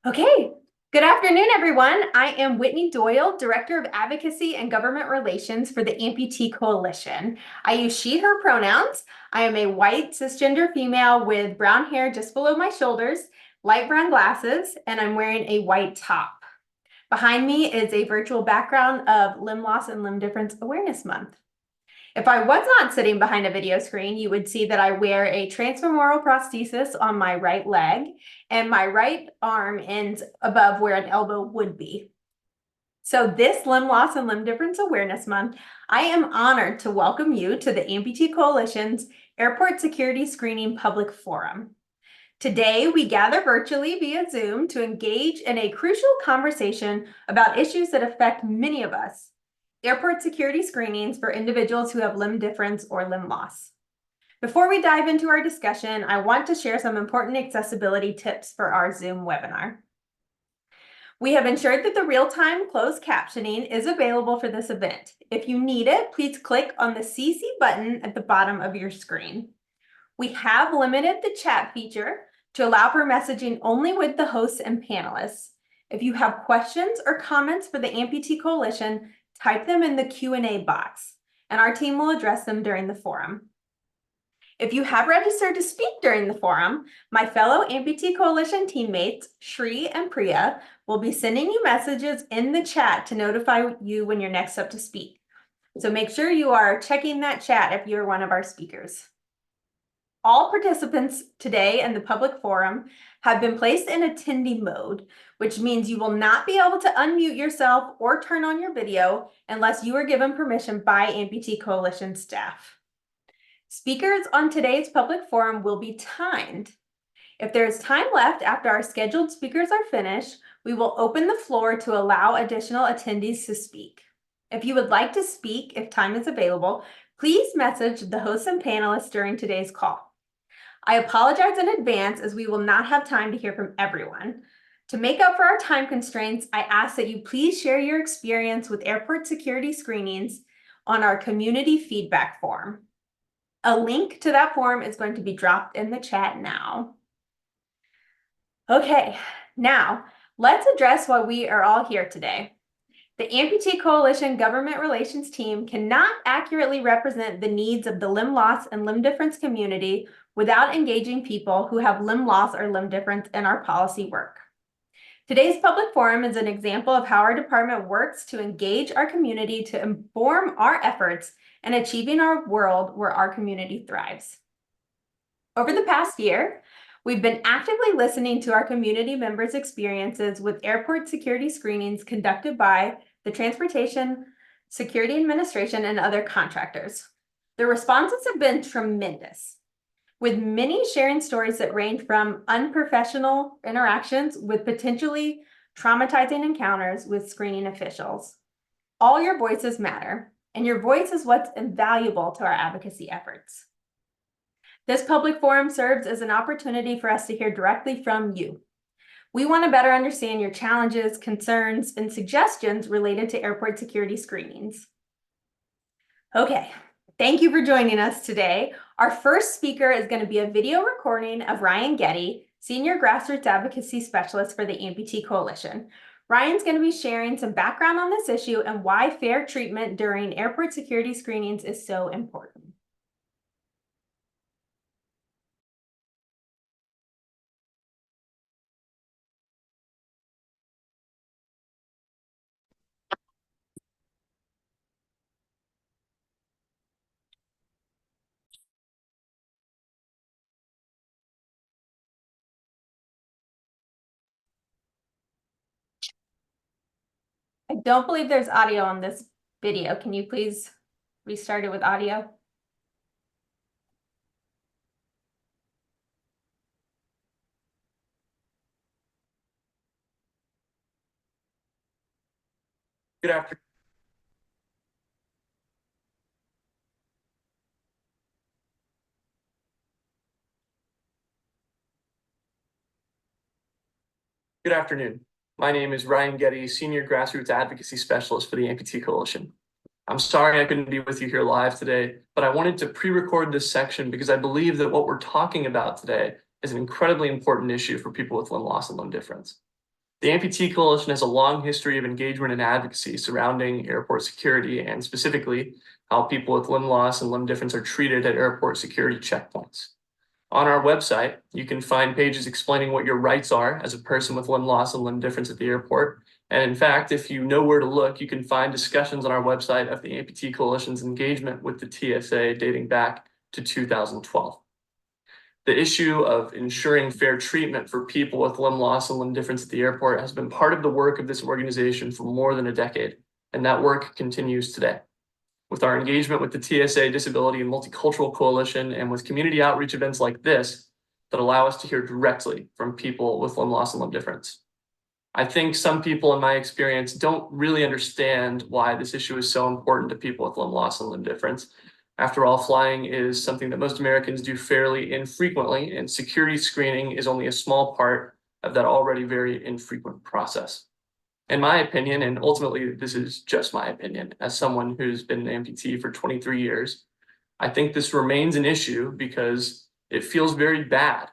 Okay, good afternoon, everyone. I am Whitney Doyle, Director of Advocacy and Government Relations for the Amputee Coalition. I use she, her pronouns. I am a white cisgender female with brown hair just below my shoulders, light brown glasses, and I'm wearing a white top. Behind me is a virtual background of Limb Loss and Limb Difference Awareness Month. If I was not sitting behind a video screen, you would see that I wear a transfemoral prosthesis on my right leg, and my right arm ends above where an elbow would be. So this Limb Loss and Limb Difference Awareness Month, I am honored to welcome you to the Amputee Coalition's Airport Security Screening Public Forum. Today, we gather virtually via Zoom to engage in a crucial conversation about issues that affect many of us. Airport security screenings for individuals who have limb difference or limb loss. Before we dive into our discussion, I want to share some important accessibility tips for our Zoom webinar. We have ensured that the real-time closed captioning is available for this event. If you need it, please click on the CC button at the bottom of your screen. We have limited the chat feature to allow for messaging only with the hosts and panelists. If you have questions or comments for the Amputee Coalition, type them in the Q&A box, and our team will address them during the forum. If you have registered to speak during the forum, my fellow Amputee Coalition teammates, Shri and Priya, will be sending you messages in the chat to notify you when you're next up to speak. So make sure you are checking that chat if you're one of our speakers. All participants today in the public forum have been placed in attendee mode, which means you will not be able to unmute yourself or turn on your video unless you are given permission by Amputee Coalition staff. Speakers on today's public forum will be timed. If there is time left after our scheduled speakers are finished, we will open the floor to allow additional attendees to speak. If you would like to speak, if time is available, please message the hosts and panelists during today's call. I apologize in advance as we will not have time to hear from everyone. To make up for our time constraints, I ask that you please share your experience with airport security screenings on our community feedback form. A link to that form is going to be dropped in the chat now. Okay, now let's address why we are all here today. The Amputee Coalition Government Relations team cannot accurately represent the needs of the limb loss and limb difference community without engaging people who have limb loss or limb difference in our policy work. Today's public forum is an example of how our department works to engage our community to inform our efforts in achieving our world where our community thrives. Over the past year, we've been actively listening to our community members' experiences with airport security screenings conducted by the Transportation Security Administration and other contractors. The responses have been tremendous, with many sharing stories that range from unprofessional interactions with potentially traumatizing encounters with screening officials. All your voices matter, and your voice is what's invaluable to our advocacy efforts. This public forum serves as an opportunity for us to hear directly from you. We want to better understand your challenges, concerns, and suggestions related to airport security screenings. Okay, thank you for joining us today. Our first speaker is going to be a video recording of Ryan Getty, Senior Grassroots Advocacy Specialist for the Amputee Coalition. Ryan's going to be sharing some background on this issue and why fair treatment during airport security screenings is so important. I don't believe there's audio on this video. Can you please restart it with audio? Good afternoon. Good afternoon. My name is Ryan Getty, Senior Grassroots Advocacy Specialist for the Amputee Coalition. I'm sorry I couldn't be with you here live today, but I wanted to pre-record this section because I believe that what we're talking about today is an incredibly important issue for people with limb loss and limb difference. The Amputee Coalition has a long history of engagement and advocacy surrounding airport security and specifically how people with limb loss and limb difference are treated at airport security checkpoints. On our website, you can find pages explaining what your rights are as a person with limb loss and limb difference at the airport. And in fact, if you know where to look, you can find discussions on our website of the Amputee Coalition's engagement with the TSA dating back to 2012. The issue of ensuring fair treatment for people with limb loss and limb difference at the airport has been part of the work of this organization for more than a decade, and that work continues today. With our engagement with the TSA Disability and Multicultural Coalition and with community outreach events like this that allow us to hear directly from people with limb loss and limb difference. I think some people in my experience don't really understand why this issue is so important to people with limb loss and limb difference. After all, flying is something that most Americans do fairly infrequently, and security screening is only a small part of that already very infrequent process. In my opinion, and ultimately this is just my opinion, as someone who's been an amputee for 23 years, I think this remains an issue because it feels very bad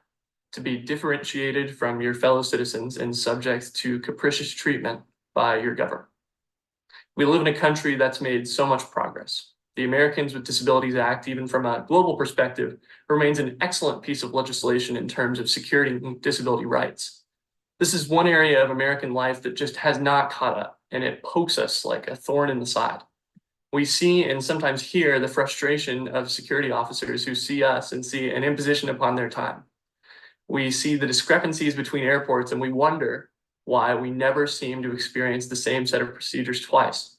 to be differentiated from your fellow citizens and subject to capricious treatment by your government. We live in a country that's made so much progress. The Americans with Disabilities Act, even from a global perspective, remains an excellent piece of legislation in terms of securing disability rights. This is one area of American life that just has not caught up, and it pokes us like a thorn in the side. We see and sometimes hear the frustration of security officers who see us and see an imposition upon their time. We see the discrepancies between airports, and we wonder why we never seem to experience the same set of procedures twice.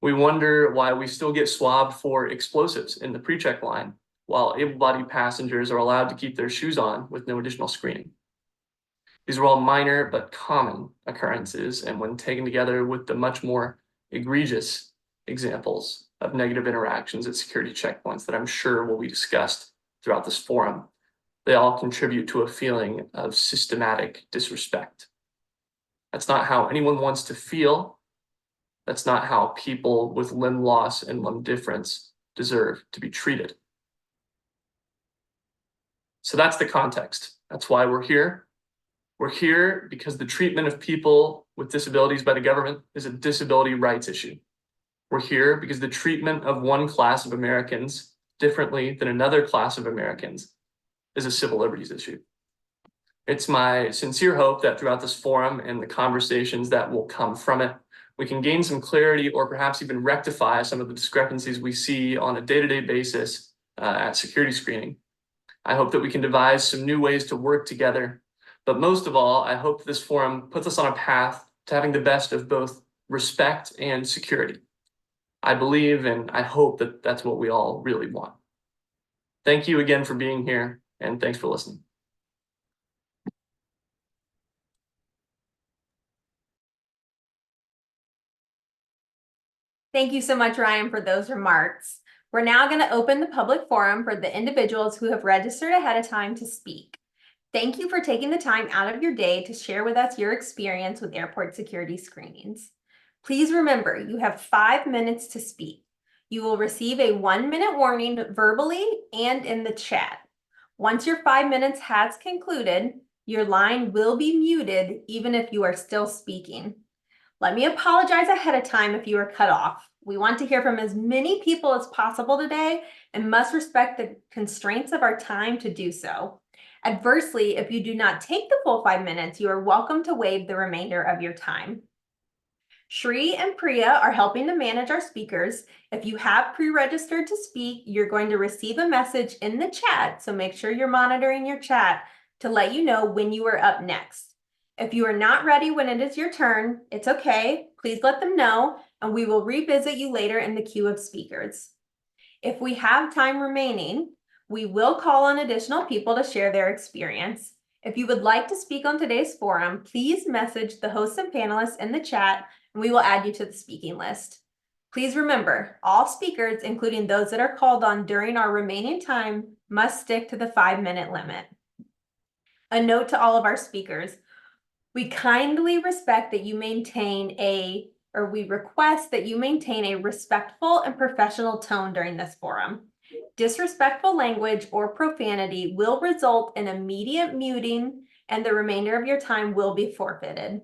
We wonder why we still get swabbed for explosives in the pre-check line, while able-bodied passengers are allowed to keep their shoes on with no additional screening. These are all minor but common occurrences, and when taken together with the much more egregious examples of negative interactions at security checkpoints that I'm sure will be discussed throughout this forum, they all contribute to a feeling of systematic disrespect. That's not how anyone wants to feel. That's not how people with limb loss and limb difference deserve to be treated. So that's the context. That's why we're here. We're here because the treatment of people with disabilities by the government is a disability rights issue. We're here because the treatment of one class of Americans differently than another class of Americans is a civil liberties issue. It's my sincere hope that throughout this forum and the conversations that will come from it, we can gain some clarity or perhaps even rectify some of the discrepancies we see on a day-to-day basis at security screening. I hope that we can devise some new ways to work together. But most of all, I hope this forum puts us on a path to having the best of both respect and security. I believe and I hope that that's what we all really want. Thank you again for being here, and thanks for listening. Thank you so much, Ryan, for those remarks. We're now going to open the public forum for the individuals who have registered ahead of time to speak. Thank you for taking the time out of your day to share with us your experience with airport security screenings. Please remember, you have 5 minutes to speak. You will receive a 1-minute warning verbally and in the chat. Once your 5 minutes has concluded, your line will be muted even if you are still speaking. Let me apologize ahead of time if you are cut off. We want to hear from as many people as possible today and must respect the constraints of our time to do so. Adversely, if you do not take the full 5 minutes, you are welcome to waive the remainder of your time. Shri and Priya are helping to manage our speakers. If you have pre-registered to speak, you're going to receive a message in the chat, so make sure you're monitoring your chat to let you know when you are up next. If you are not ready when it is your turn, it's okay. Please let them know, and we will revisit you later in the queue of speakers. If we have time remaining, we will call on additional people to share their experience. If you would like to speak on today's forum, please message the hosts and panelists in the chat, and we will add you to the speaking list. Please remember, all speakers, including those that are called on during our remaining time, must stick to the 5-minute limit. A note to all of our speakers, we kindly respect that you maintain we request that you maintain a respectful and professional tone during this forum. Disrespectful language or profanity will result in immediate muting, and the remainder of your time will be forfeited.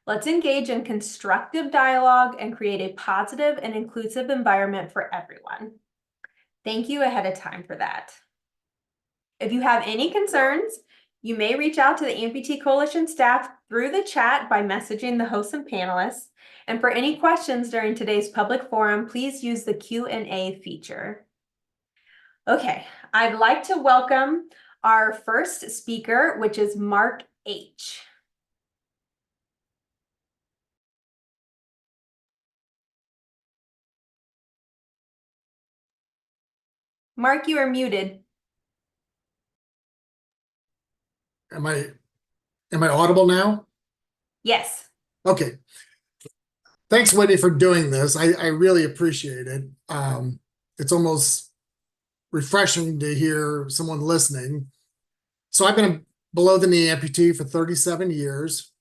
Let's engage in constructive dialogue and create a positive and inclusive environment for everyone. Thank you ahead of time for that. If you have any concerns, you may reach out to the Amputee Coalition staff through the chat by messaging the hosts and panelists. And for any questions during today's public forum, please use the Q&A feature. Okay, I'd like to welcome our first speaker, which is Mark H. Mark, you are muted. Am I audible now? Yes. Okay. Thanks, Whitney, for doing this. I really appreciate it. It's almost refreshing to hear someone listening. So I've been a below the knee amputee for 37 years.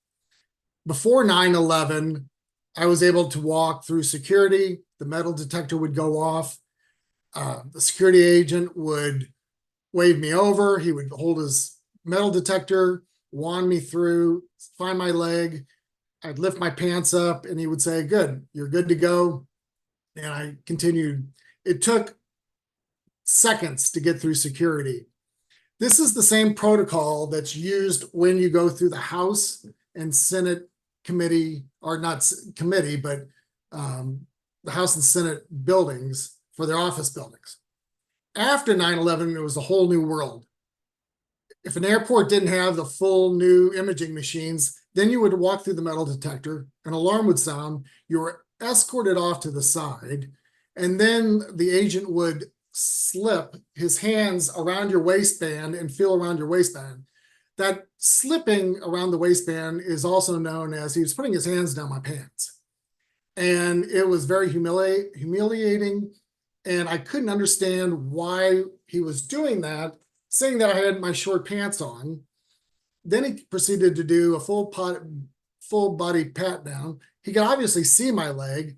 Before 9/11, I was able to walk through security. The metal detector would go off. The security agent would wave me over. He would hold his metal detector, wand me through, find my leg. I'd lift my pants up and he would say, "Good, you're good to go." And I continued. It took seconds to get through security. This is the same protocol that's used when you go through the House and Senate committee, or not committee, but the House and Senate buildings for their office buildings. After 9/11, it was a whole new world. If an airport didn't have the full new imaging machines, then you would walk through the metal detector, an alarm would sound, you were escorted off to the side, and then the agent would slip his hands around your waistband and feel around your waistband. That slipping around the waistband is also known as he was putting his hands down my pants. And it was very humiliating, and I couldn't understand why he was doing that, saying that I had my short pants on. Then he proceeded to do a full body pat down. He could obviously see my leg.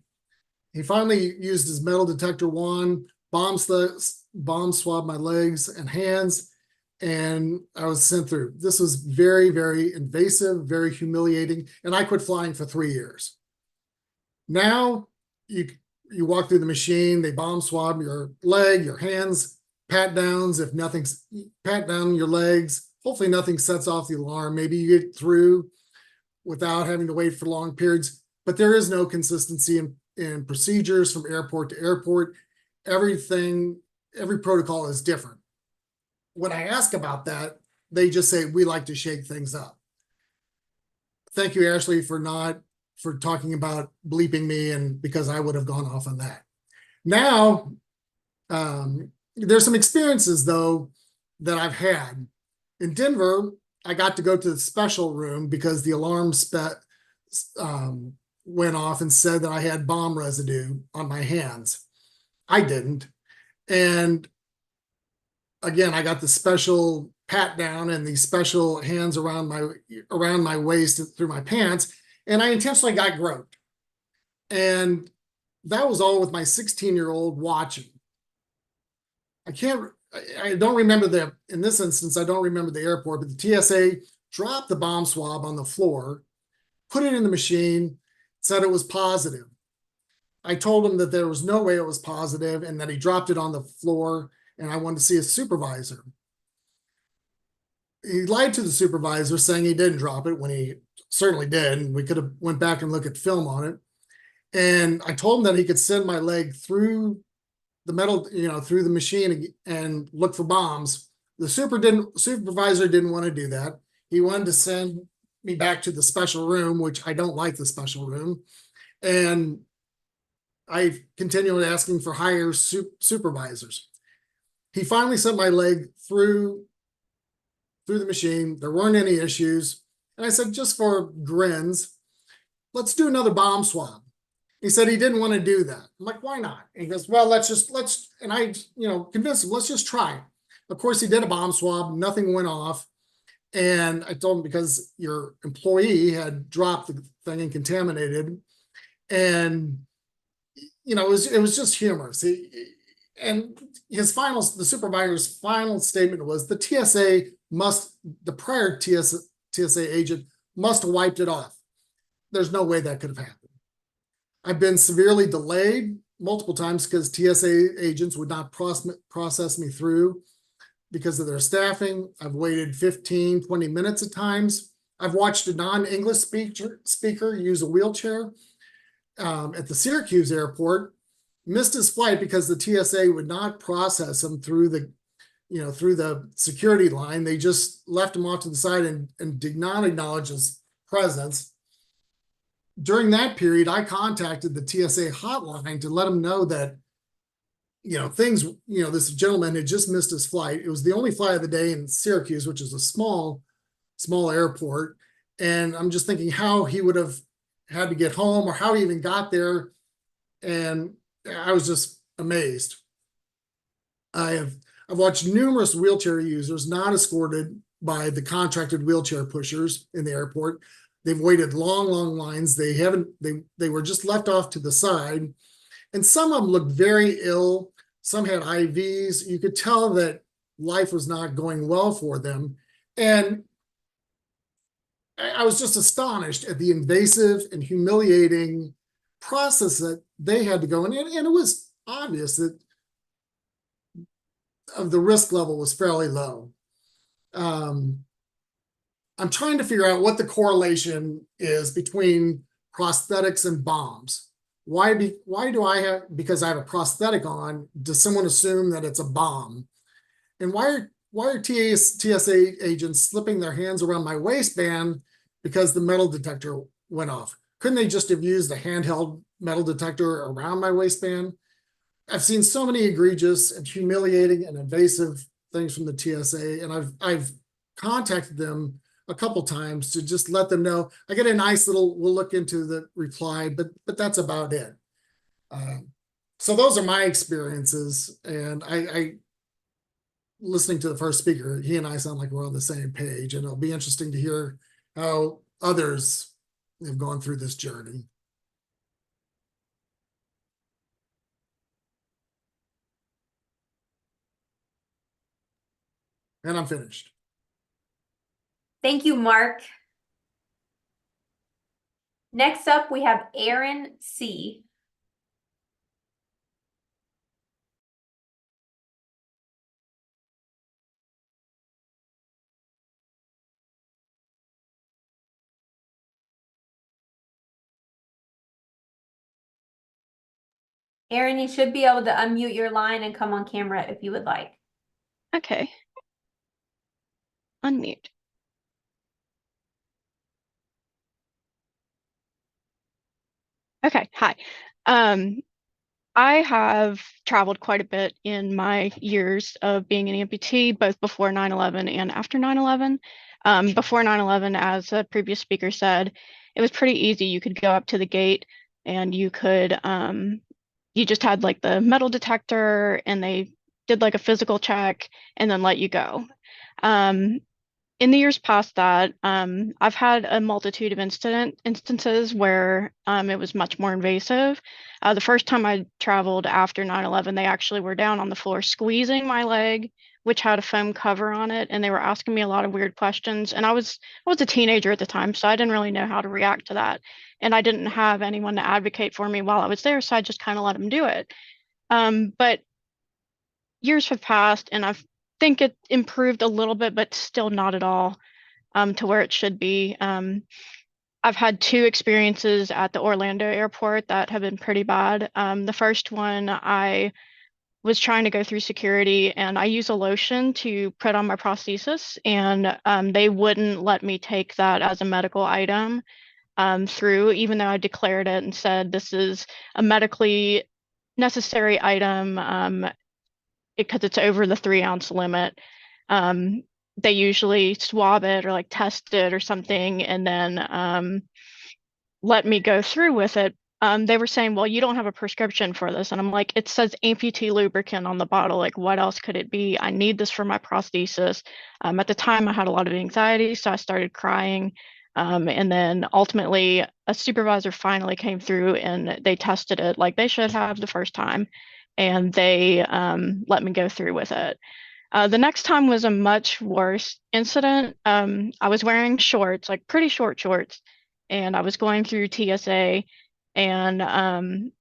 He finally used his metal detector wand, bomb swabbed my legs and hands, and I was sent through. This was very, very invasive, very humiliating, and I quit flying for 3 years. Now you walk through the machine, they bomb swab your leg, your hands, pat down your legs. Hopefully nothing sets off the alarm. Maybe you get through without having to wait for long periods, but there is no consistency in procedures from airport to airport. Every protocol is different. When I ask about that, they just say, "We like to shake things up." Thank you, Ashley, for talking about bleeping me, and because I would have gone off on that. Now, there's some experiences, though, that I've had. In Denver, I got to go to the special room because the alarm went off and said that I had bomb residue on my hands. I didn't. And again, I got the special pat down and the special hands around my waist through my pants, and I intentionally got groped. And that was all with my 16-year-old watching. I don't remember in this instance, I don't remember the airport, but the TSA dropped the bomb swab on the floor, put it in the machine, said it was positive. I told him that there was no way it was positive and that he dropped it on the floor, and I wanted to see a supervisor. He lied to the supervisor, saying he didn't drop it when he certainly did, and we could have went back and looked at film on it. And I told him that he could send my leg through the metal, through the machine and look for bombs. The supervisor didn't want to do that. He wanted to send me back to the special room, which I don't like the special room. And I continued asking for higher supervisors. He finally sent my leg through the machine. There weren't any issues. And I said, just for grins, let's do another bomb swab. He said he didn't want to do that. I'm like, why not? And he goes, well, and I, convinced him, let's just try. Of course, he did a bomb swab. Nothing went off. And I told him, because your employee had dropped the thing and contaminated. And, it was just humorous. And the supervisor's final statement was the prior TSA agent must have wiped it off. there's no way that could have happened. I've been severely delayed multiple times because TSA agents would not process me through because of their staffing. I've waited 15, 20 minutes at times. I've watched a non-English speaker use a wheelchair at the Syracuse airport, missed his flight because the TSA would not process him through the security line. They just left him off to the side and did not acknowledge his presence. During that period, I contacted the TSA hotline to let them know that, this gentleman had just missed his flight. It was the only flight of the day in Syracuse, which is a small airport. And I'm just thinking how he would have had to get home or how he even got there. And I was just amazed. I've watched numerous wheelchair users not escorted by the contracted wheelchair pushers in the airport. They've waited long lines. They were just left off to the side. And some of them looked very ill. Some had IVs. You could tell that life was not going well for them. And I was just astonished at the invasive and humiliating process that they had to go in. And it was obvious that the risk level was fairly low. I'm trying to figure out what the correlation is between prosthetics and bombs. Why do I have, because I have a prosthetic on, does someone assume that it's a bomb? And why are TSA agents slipping their hands around my waistband because the metal detector went off? Couldn't they just have used a handheld metal detector around my waistband? I've seen so many egregious and humiliating and invasive things from the TSA, and I've contacted them a couple times to just let them know. I get a nice little, we'll look into the reply, but that's about it. So those are my experiences, and I listening to the first speaker, he and I sound like we're on the same page, and it'll be interesting to hear how others have gone through this journey. And I'm finished. Thank you, Mark. Next up, we have Aaron C. Aaron, you should be able to unmute your line and come on camera if you would like. Okay. Unmute. Okay, hi. I have traveled quite a bit in my years of being an amputee, both before 9/11 and after 9/11. Before 9/11, as a previous speaker said, it was pretty easy. You could go up to the gate and you could, you just had like the metal detector and they did like a physical check and then let you go. In the years past that, I've had a multitude of instances where it was much more invasive. The first time I traveled after 9/11, they actually were down on the floor squeezing my leg, which had a foam cover on it, and they were asking me a lot of weird questions. And I was a teenager at the time, so I didn't really know how to react to that. And I didn't have anyone to advocate for me while I was there, so I just kind of let them do it. But years have passed, and I think it improved a little bit, but still not at all to where it should be. I've had two experiences at the Orlando airport that have been pretty bad. The first one, I was trying to go through security and I use a lotion to put on my prosthesis, and they wouldn't let me take that as a medical item through, even though I declared it and said this is a medically necessary item because it's over the 3-ounce limit. They usually swab it or like test it or something and then let me go through with it. They were saying, well, you don't have a prescription for this. And I'm like, it says amputee lubricant on the bottle. Like, what else could it be? I need this for my prosthesis. At the time, I had a lot of anxiety, so I started crying. And then ultimately, a supervisor finally came through and they tested it like they should have the first time. And they let me go through with it. The next time was a much worse incident. I was wearing shorts, like pretty short shorts, and I was going through TSA, and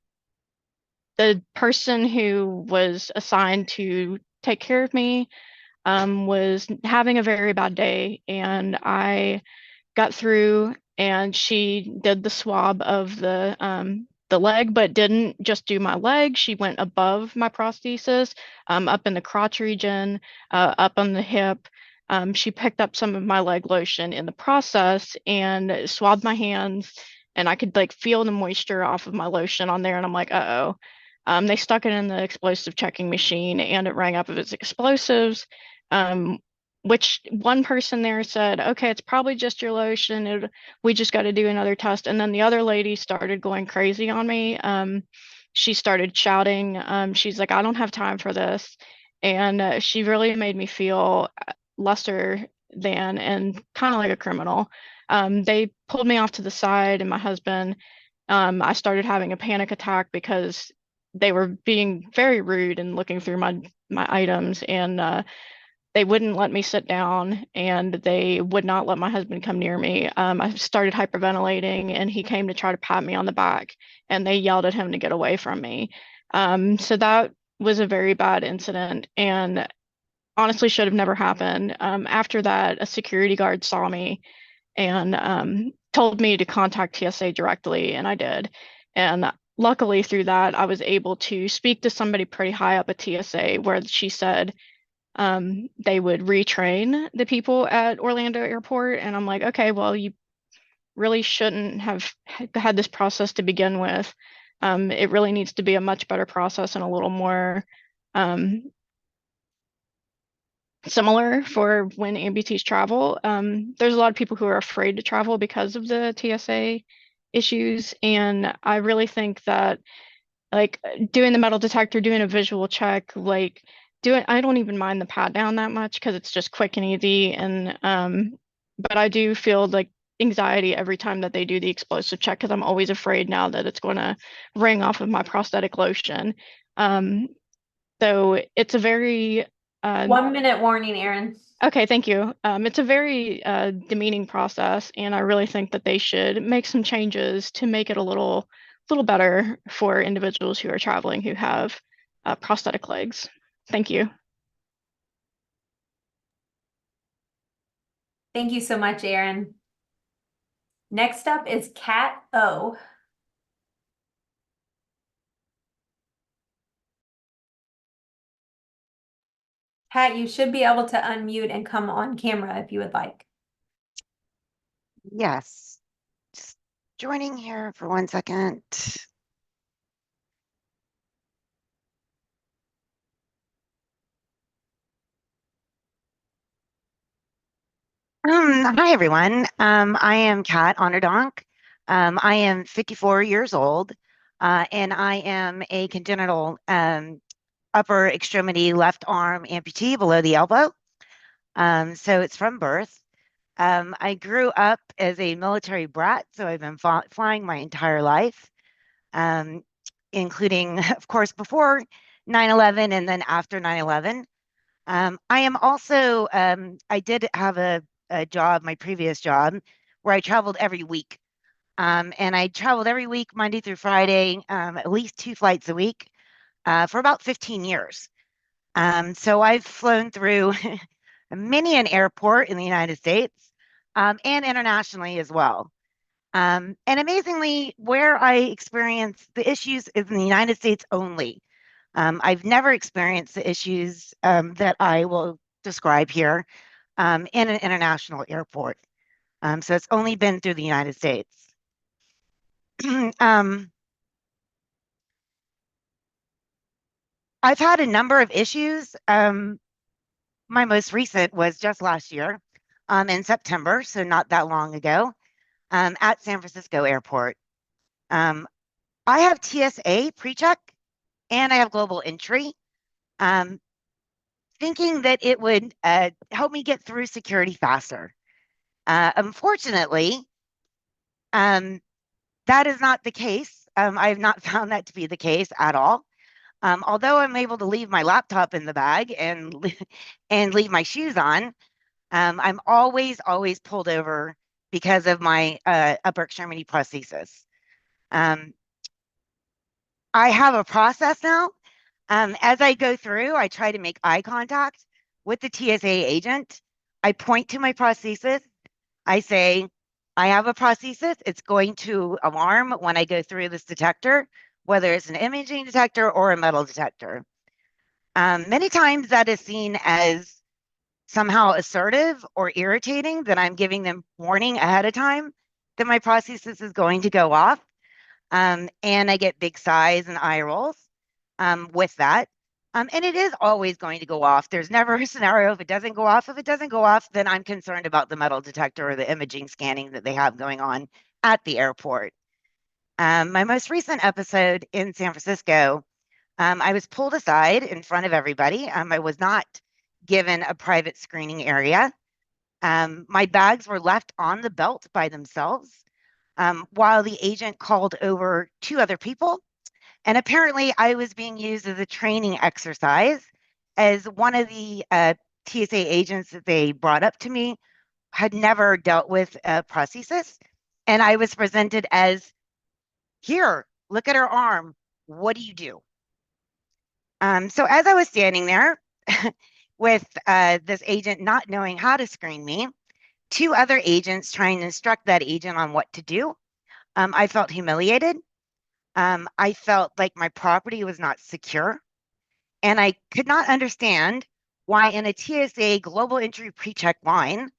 the person who was assigned to take care of me was having a very bad day, and I got through, and she did the swab of the leg, but didn't just do my leg. She went above my prosthesis, up in the crotch region, up on the hip. She picked up some of my leg lotion in the process and swabbed my hands, and I could like feel the moisture off of my lotion on there, and I'm like, uh-oh. They stuck it in the explosive checking machine, and it rang up as explosives. Um, which one person there said, okay, it's probably just your lotion. We just got to do another test. And then the other lady started going crazy on me. She started shouting. She's like, I don't have time for this. And she really made me feel lesser than and kind of like a criminal. They pulled me off to the side, and my husband, I started having a panic attack because they were being very rude and looking through my items, and they wouldn't let me sit down, and they would not let my husband come near me. I started hyperventilating, and he came to try to pat me on the back, and they yelled at him to get away from me. So that was a very bad incident, and honestly should have never happened. After that, a security guard saw me and told me to contact TSA directly, and I did. And luckily, through that, I was able to speak to somebody pretty high up at TSA, where she said they would retrain the people at Orlando Airport. And I'm like, okay, well, you really shouldn't have had this process to begin with. It really needs to be a much better process and a little more similar for when amputees travel. There's a lot of people who are afraid to travel because of the TSA issues. And I really think that like doing the metal detector, doing a visual check, like I don't even mind the pat down that much because it's just quick and easy. And but I do feel like anxiety every time that they do the explosive check because I'm always afraid now that it's going to ring off of my prosthetic lotion. So it's a very 1 minute warning, Erin. okay, thank you. It's a very demeaning process, and I really think that they should make some changes to make it a little better for individuals who are traveling who have prosthetic legs. Thank you. Thank you so much, Erin. Next up is Kat O. Kat, you should be able to unmute and come on camera if you would like. Yes. Just joining here for 1 second. Hi, everyone. I am Kat Onderdonk. I am 54 years old, and I am a congenital upper extremity left arm amputee below the elbow. So it's from birth. I grew up as a military brat, so I've been flying my entire life, including, of course, before 9/11 and then after 9/11. I am also, I did have a job, my previous job, where I traveled every week. And I traveled every week, Monday through Friday, at least 2 flights a week, for about 15 years. So I've flown through many an airport in the United States, and internationally as well. And amazingly, where I experience the issues is in the United States only. I've never experienced the issues that I will describe here in an international airport. So it's only been through the United States. I've had a number of issues. My most recent was just last year in September, so not that long ago, at San Francisco Airport. I have TSA pre-check and I have global entry, thinking that it would help me get through security faster. Unfortunately, that is not the case. I have not found that to be the case at all. Although I'm able to leave my laptop in the bag and leave my shoes on, I'm always pulled over because of my upper extremity prosthesis. I have a process now. As I go through, I try to make eye contact with the TSA agent. I point to my prosthesis. I say, I have a prosthesis. It's going to alarm when I go through this detector, whether it's an imaging detector or a metal detector. Many times that is seen as somehow assertive or irritating, that I'm giving them warning ahead of time that my prosthesis is going to go off. And I get big sighs and eye rolls with that. And it is always going to go off. There's never a scenario if it doesn't go off. If it doesn't go off, then I'm concerned about the metal detector or the imaging scanning that they have going on at the airport. My most recent episode in San Francisco, I was pulled aside in front of everybody. I was not given a private screening area. My bags were left on the belt by themselves while the agent called over 2 other people. And apparently I was being used as a training exercise, as one of the TSA agents that they brought up to me had never dealt with a prosthesis. And I was presented as, here, look at her arm. What do you do? So as I was standing there with this agent not knowing how to screen me, 2 other agents trying to instruct that agent on what to do, I felt humiliated. I felt like my property was not secure, and I could not understand why in a TSA global entry pre-check line,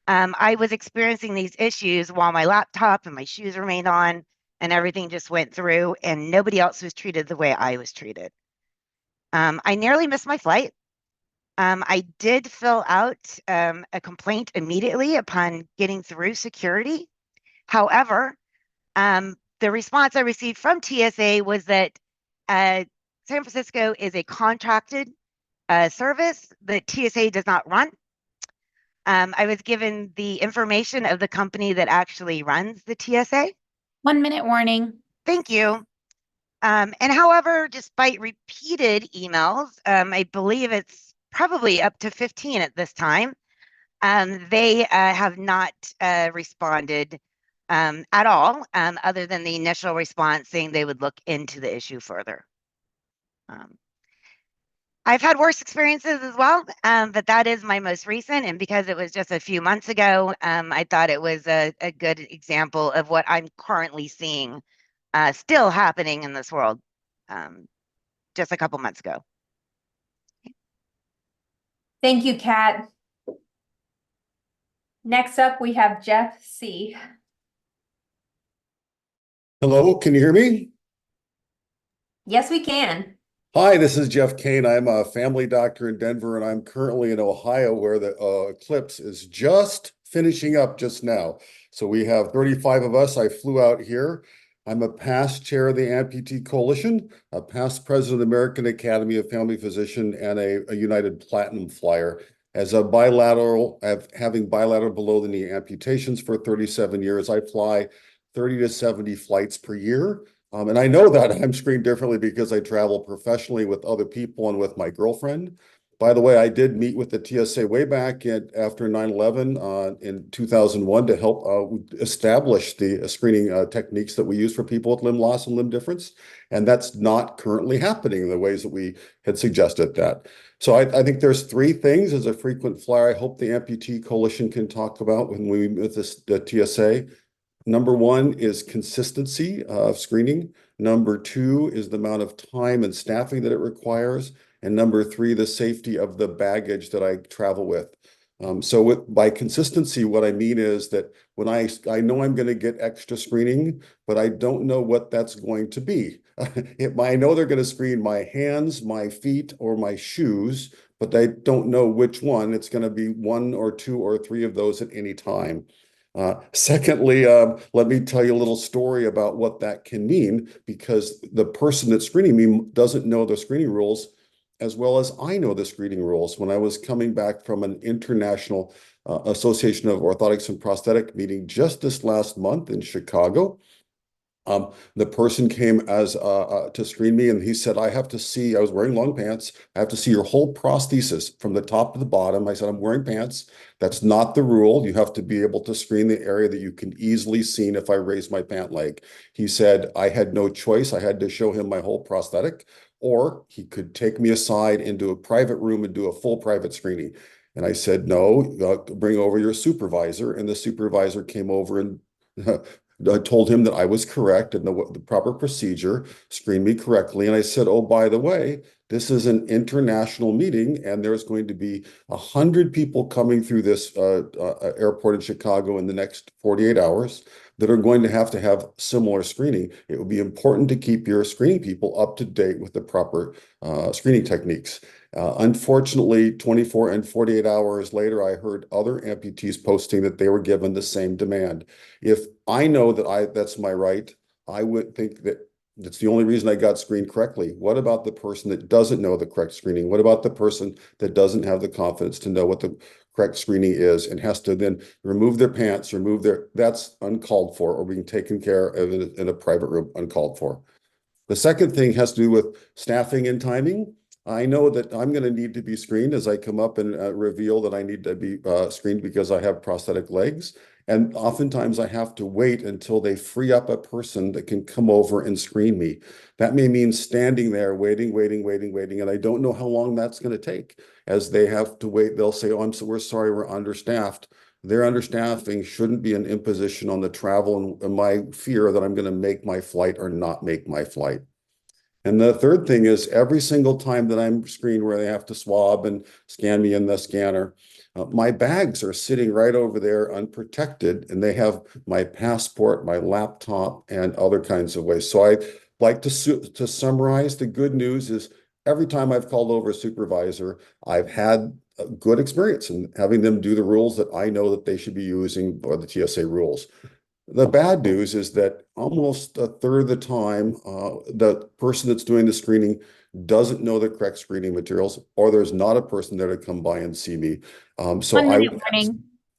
I was experiencing these issues while my laptop and my shoes remained on and everything just went through and nobody else was treated the way I was treated. I nearly missed my flight. I did fill out a complaint immediately upon getting through security. However, the response I received from TSA was that San Francisco is a contracted service that TSA does not run. I was given the information of the company that actually runs the TSA. 1 minute warning. Thank you. And however, despite repeated emails, I believe it's probably up to 15 at this time, they have not responded at all, other than the initial response saying they would look into the issue further. I've had worse experiences as well, but that is my most recent. And because it was just a few months ago, I thought it was a good example of what I'm currently seeing still happening in this world just a couple months ago. Thank you, Kat. Next up, we have Jeff C. Hello, can you hear me? Yes, we can. Hi, this is Jeff Kane. I'm a family doctor in Denver, and I'm currently in Ohio, where the eclipse is just finishing up just now. So we have 35 of us. I flew out here. I'm a past chair of the Amputee Coalition, a past president of the American Academy of Family Physician, and a United Platinum Flyer. As a bilateral, having bilateral below the knee amputations for 37 years, I fly 30 to 70 flights per year. And I know that I'm screened differently because I travel professionally with other people and with my girlfriend. By the way, I did meet with the TSA way back after 9/11 in 2001 to help establish the screening techniques that we use for people with limb loss and limb difference. And that's not currently happening in the ways that we had suggested that. So I think there's 3 things as a frequent flyer I hope the Amputee Coalition can talk about when we meet with the TSA. Number 1 is consistency of screening. Number 2 is the amount of time and staffing that it requires. And number 3, the safety of the baggage that I travel with. So by consistency, what I mean is that when I know I'm going to get extra screening, but I don't know what that's going to be. I know they're going to screen my hands, my feet, or my shoes, but I don't know which one. It's going to be 1 or 2 or 3 of those at any time. Secondly, let me tell you a little story about what that can mean, because the person that's screening me doesn't know the screening rules as well as I know the screening rules. When I was coming back from an international Association of Orthotics and Prosthetic meeting just this last month in Chicago, The person came as to screen me, and he said, I have to see, I was wearing long pants. I have to see your whole prosthesis from the top to the bottom. I said, I'm wearing pants. That's not the rule. You have to be able to screen the area that you can easily see if I raise my pant leg. He said I had no choice. I had to show him my whole prosthetic, or he could take me aside into a private room and do a full private screening. And I said, no, bring over your supervisor. And the supervisor came over and I told him that I was correct and the proper procedure, screened me correctly. And I said, oh, by the way, this is an international meeting, and there's going to be 100 people coming through this airport in Chicago in the next 48 hours that are going to have similar screening. It would be important to keep your screening people up to date with the proper screening techniques. Unfortunately, 24 and 48 hours later, I heard other amputees posting that they were given the same demand. If I know that that's my right, I would think that that's the only reason I got screened correctly. What about the person that doesn't know the correct screening? What about the person that doesn't have the confidence to know what the correct screening is and has to then remove their pants, that's uncalled for, or being taken care of in a private room, uncalled for. The second thing has to do with staffing and timing. I know that I'm going to need to be screened as I come up and reveal that I need to be screened because I have prosthetic legs. And oftentimes I have to wait until they free up a person that can come over and screen me. That may mean standing there waiting, and I don't know how long that's going to take. As they have to wait, they'll say, oh, we're sorry, we're understaffed. Their understaffing shouldn't be an imposition on the travel and my fear that I'm going to make my flight or not make my flight. And the third thing is every single time that I'm screened where they have to swab and scan me in the scanner, my bags are sitting right over there unprotected, and they have my passport, my laptop, and other kinds of ways. So I like to summarize. The good news is every time I've called over a supervisor, I've had a good experience in having them do the rules that I know that they should be using, or the TSA rules. The bad news is that almost a third of the time, the person that's doing the screening doesn't know the correct screening materials, or there's not a person there to come by and see me. So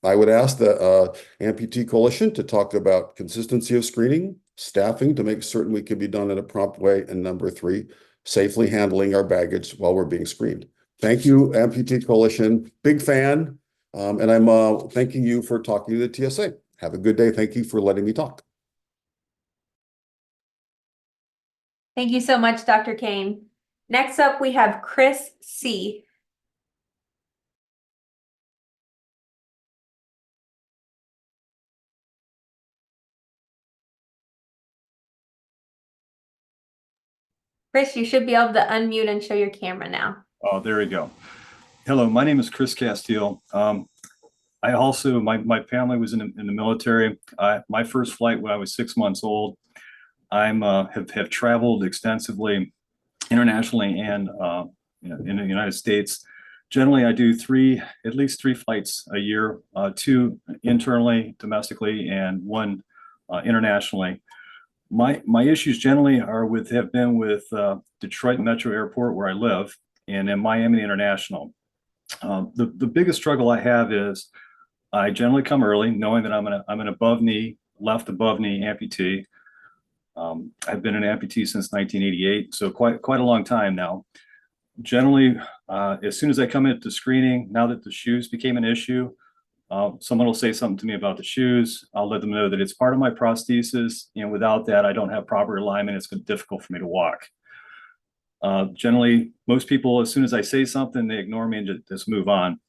I would ask the Amputee Coalition to talk about consistency of screening, staffing to make certain we can be done in a prompt way, and number 3, safely handling our baggage while we're being screened. Thank you, Amputee Coalition. Big fan. And I'm thanking you for talking to the TSA. Have a good day. Thank you for letting me talk. Thank you so much, Dr. Kane. Next up, we have Chris C. Chris, you should be able to unmute and show your camera now. Oh, there we go. Hello, my name is Chris Castile. I also, my family was in the military. My first flight when I was 6 months old. Have traveled extensively internationally and in the United States. Generally, I do at least three flights a year, 2 internally, domestically, and 1 internationally. My issues generally have been with Detroit Metro Airport, where I live, and in Miami International. The biggest struggle I have is I generally come early, knowing that I'm an left above knee amputee. I've been an amputee since 1988, so quite a long time now. Generally, as soon as I come into screening, now that the shoes became an issue, someone will say something to me about the shoes. I'll let them know that it's part of my prosthesis, and without that, I don't have proper alignment. It's difficult for me to walk. Generally, most people, as soon as I say something, they ignore me and just move on.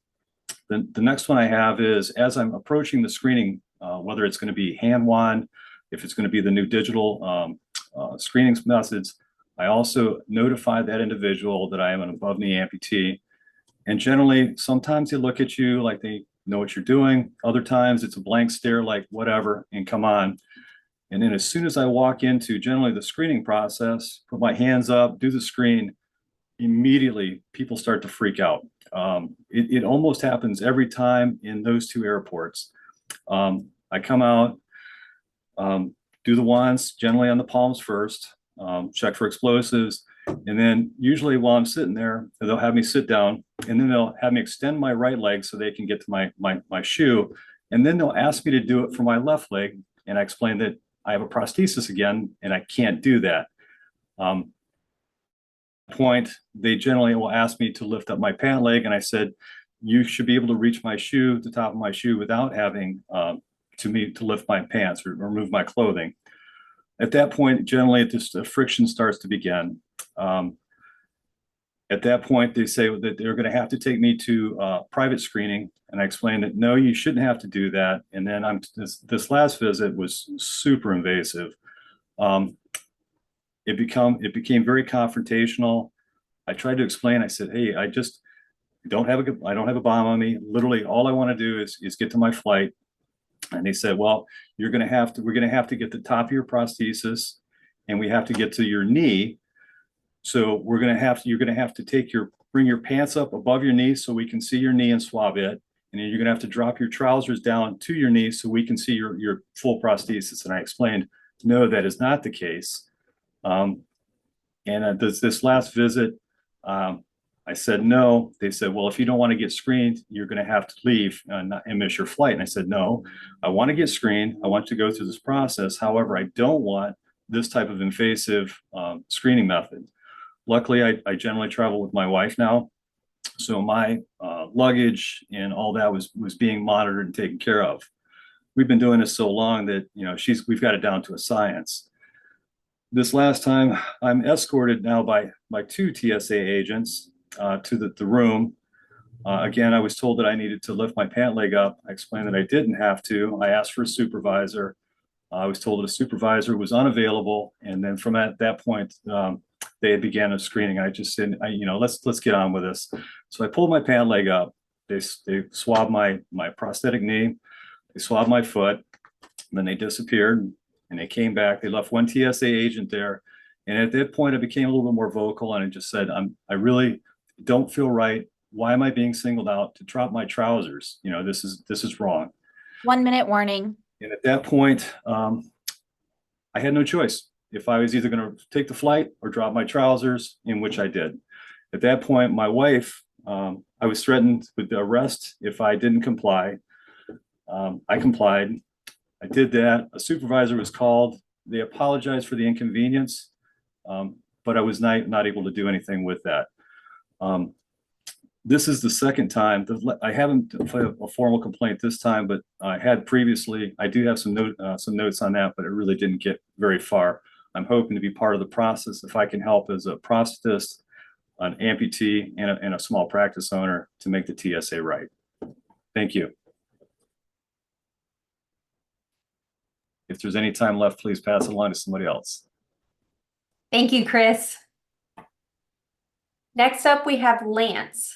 The next one I have is, as I'm approaching the screening, whether it's going to be hand wand, if it's going to be the new digital screening methods, I also notify that individual that I am an above knee amputee. And generally, sometimes they look at you like they know what you're doing. Other times it's a blank stare, like whatever, and come on. And then as soon as I walk into generally the screening process, put my hands up, do the screen, immediately people start to freak out. It almost happens every time in those 2 airports. I come out, do the wands generally on the palms first, check for explosives. And then usually while I'm sitting there, they'll have me sit down, and then they'll have me extend my right leg so they can get to my shoe. And then they'll ask me to do it for my left leg. And I explain that I have a prosthesis again, and I can't do that. Point, they generally will ask me to lift up my pant leg, and I said, you should be able to reach my shoe, the top of my shoe, without having to lift my pants or remove my clothing. At that point, generally, the friction starts to begin. At that point, they say that they're going to have to take me to private screening, and I explained that no, you shouldn't have to do that. And then this last visit was super invasive. It became very confrontational. I tried to explain. I said, "Hey, I don't have a bomb on me. Literally, all I want to do is get to my flight." And they said, "Well, we're going to have to get the top of your prosthesis, and we have to get to your knee. So you're going to have to bring your pants up above your knee so we can see your knee and swab it. And then you're going to have to drop your trousers down to your knee so we can see your full prosthesis." And I explained, no, that is not the case. This last visit, I said, no. They said, well, if you don't want to get screened, you're going to have to leave and miss your flight. And I said, no, I want to get screened. I want to go through this process. However, I don't want this type of invasive screening method. Luckily, I generally travel with my wife now. So my luggage and all that was being monitored and taken care of. We've been doing this so long that, we've got it down to a science. This last time, I'm escorted now by two TSA agents to the room. Again, I was told that I needed to lift my pant leg up. I explained that I didn't have to. I asked for a supervisor. I was told that a supervisor was unavailable. And then from that point, they began a screening. I just said, let's get on with this. So I pulled my pant leg up. They swabbed my prosthetic knee. They swabbed my foot. And then they disappeared. And they came back. They left one TSA agent there. And at that point, I became a little bit more vocal. And I just said, I really don't feel right. Why am I being singled out to drop my trousers? This is wrong. 1 minute warning. And at that point, I had no choice. If I was either going to take the flight or drop my trousers, in which I did. At that point, my wife, I was threatened with the arrest if I didn't comply. I complied. I did that. A supervisor was called. They apologized for the inconvenience, but I was not able to do anything with that. This is the second time. I haven't filed a formal complaint this time, but I had previously. I do have some notes on that, but it really didn't get very far. I'm hoping to be part of the process if I can help as a prosthetist, an amputee, and a small practice owner to make the TSA right. Thank you. If there's any time left, please pass it along to somebody else. Thank you, Chris. Next up, we have Lance.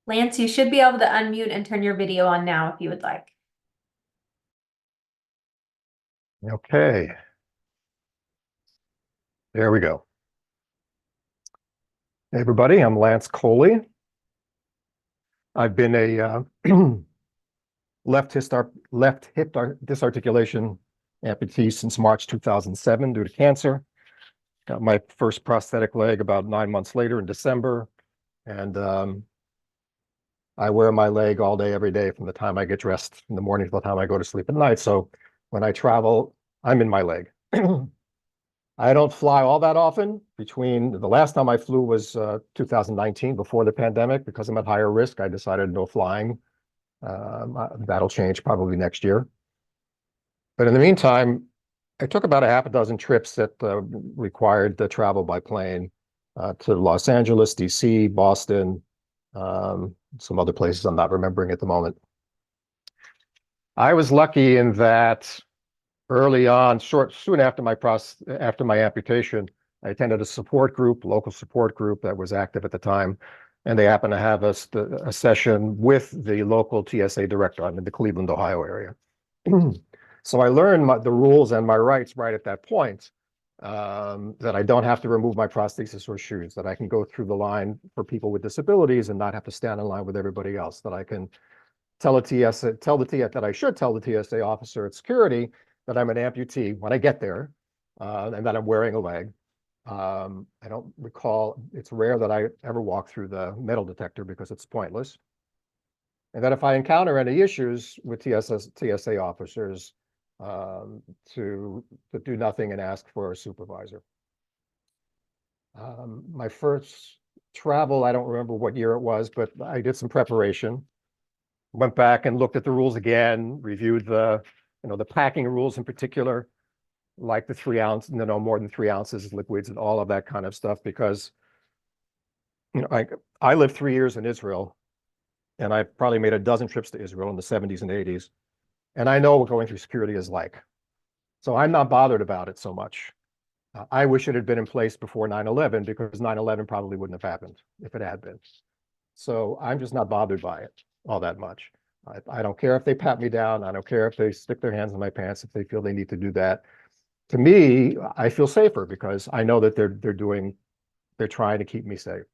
Lance, you should be able to unmute and turn your video on now if you would like. Okay. There we go. Hey everybody, I'm Lance Coley. I've been a left hip disarticulation amputee since March 2007 due to cancer. Got my first prosthetic leg about 9 months later in December. And I wear my leg all day, every day, from the time I get dressed in the morning to the time I go to sleep at night. So when I travel, I'm in my leg. I don't fly all that often. Between the last time I flew was 2019, before the pandemic. Because I'm at higher risk, I decided no flying. That'll change probably next year. But in the meantime, I took about a half a dozen trips that required the travel by plane to Los Angeles, DC, Boston, some other places I'm not remembering at the moment. I was lucky in that early on, soon after my amputation, I attended a local support group that was active at the time, and they happened to have a session with the local TSA director. I'm in the Cleveland, Ohio area. So I learned the rules and my rights right at that point, that I don't have to remove my prosthesis or shoes, that I can go through the line for people with disabilities and not have to stand in line with everybody else, that I can that I should tell the TSA officer at security that I'm an amputee when I get there, and that I'm wearing a leg. I don't recall, it's rare that I ever walk through the metal detector because it's pointless. And that if I encounter any issues with TSA officers, to do nothing and ask for a supervisor. My first travel, I don't remember what year it was, but I did some preparation. Went back and looked at the rules again, reviewed the packing rules in particular, like the 3 ounce, no more than 3 ounces liquids and all of that kind of stuff, because I lived 3 years in Israel, and I probably made a dozen trips to Israel in the 70s and 80s. And I know what going through security is like. So I'm not bothered about it so much. I wish it had been in place before 9/11, because 9/11 probably wouldn't have happened if it had been. So I'm just not bothered by it all that much. I don't care if they pat me down. I don't care if they stick their hands in my pants if they feel they need to do that. To me, I feel safer because I know that they're trying to keep me safe.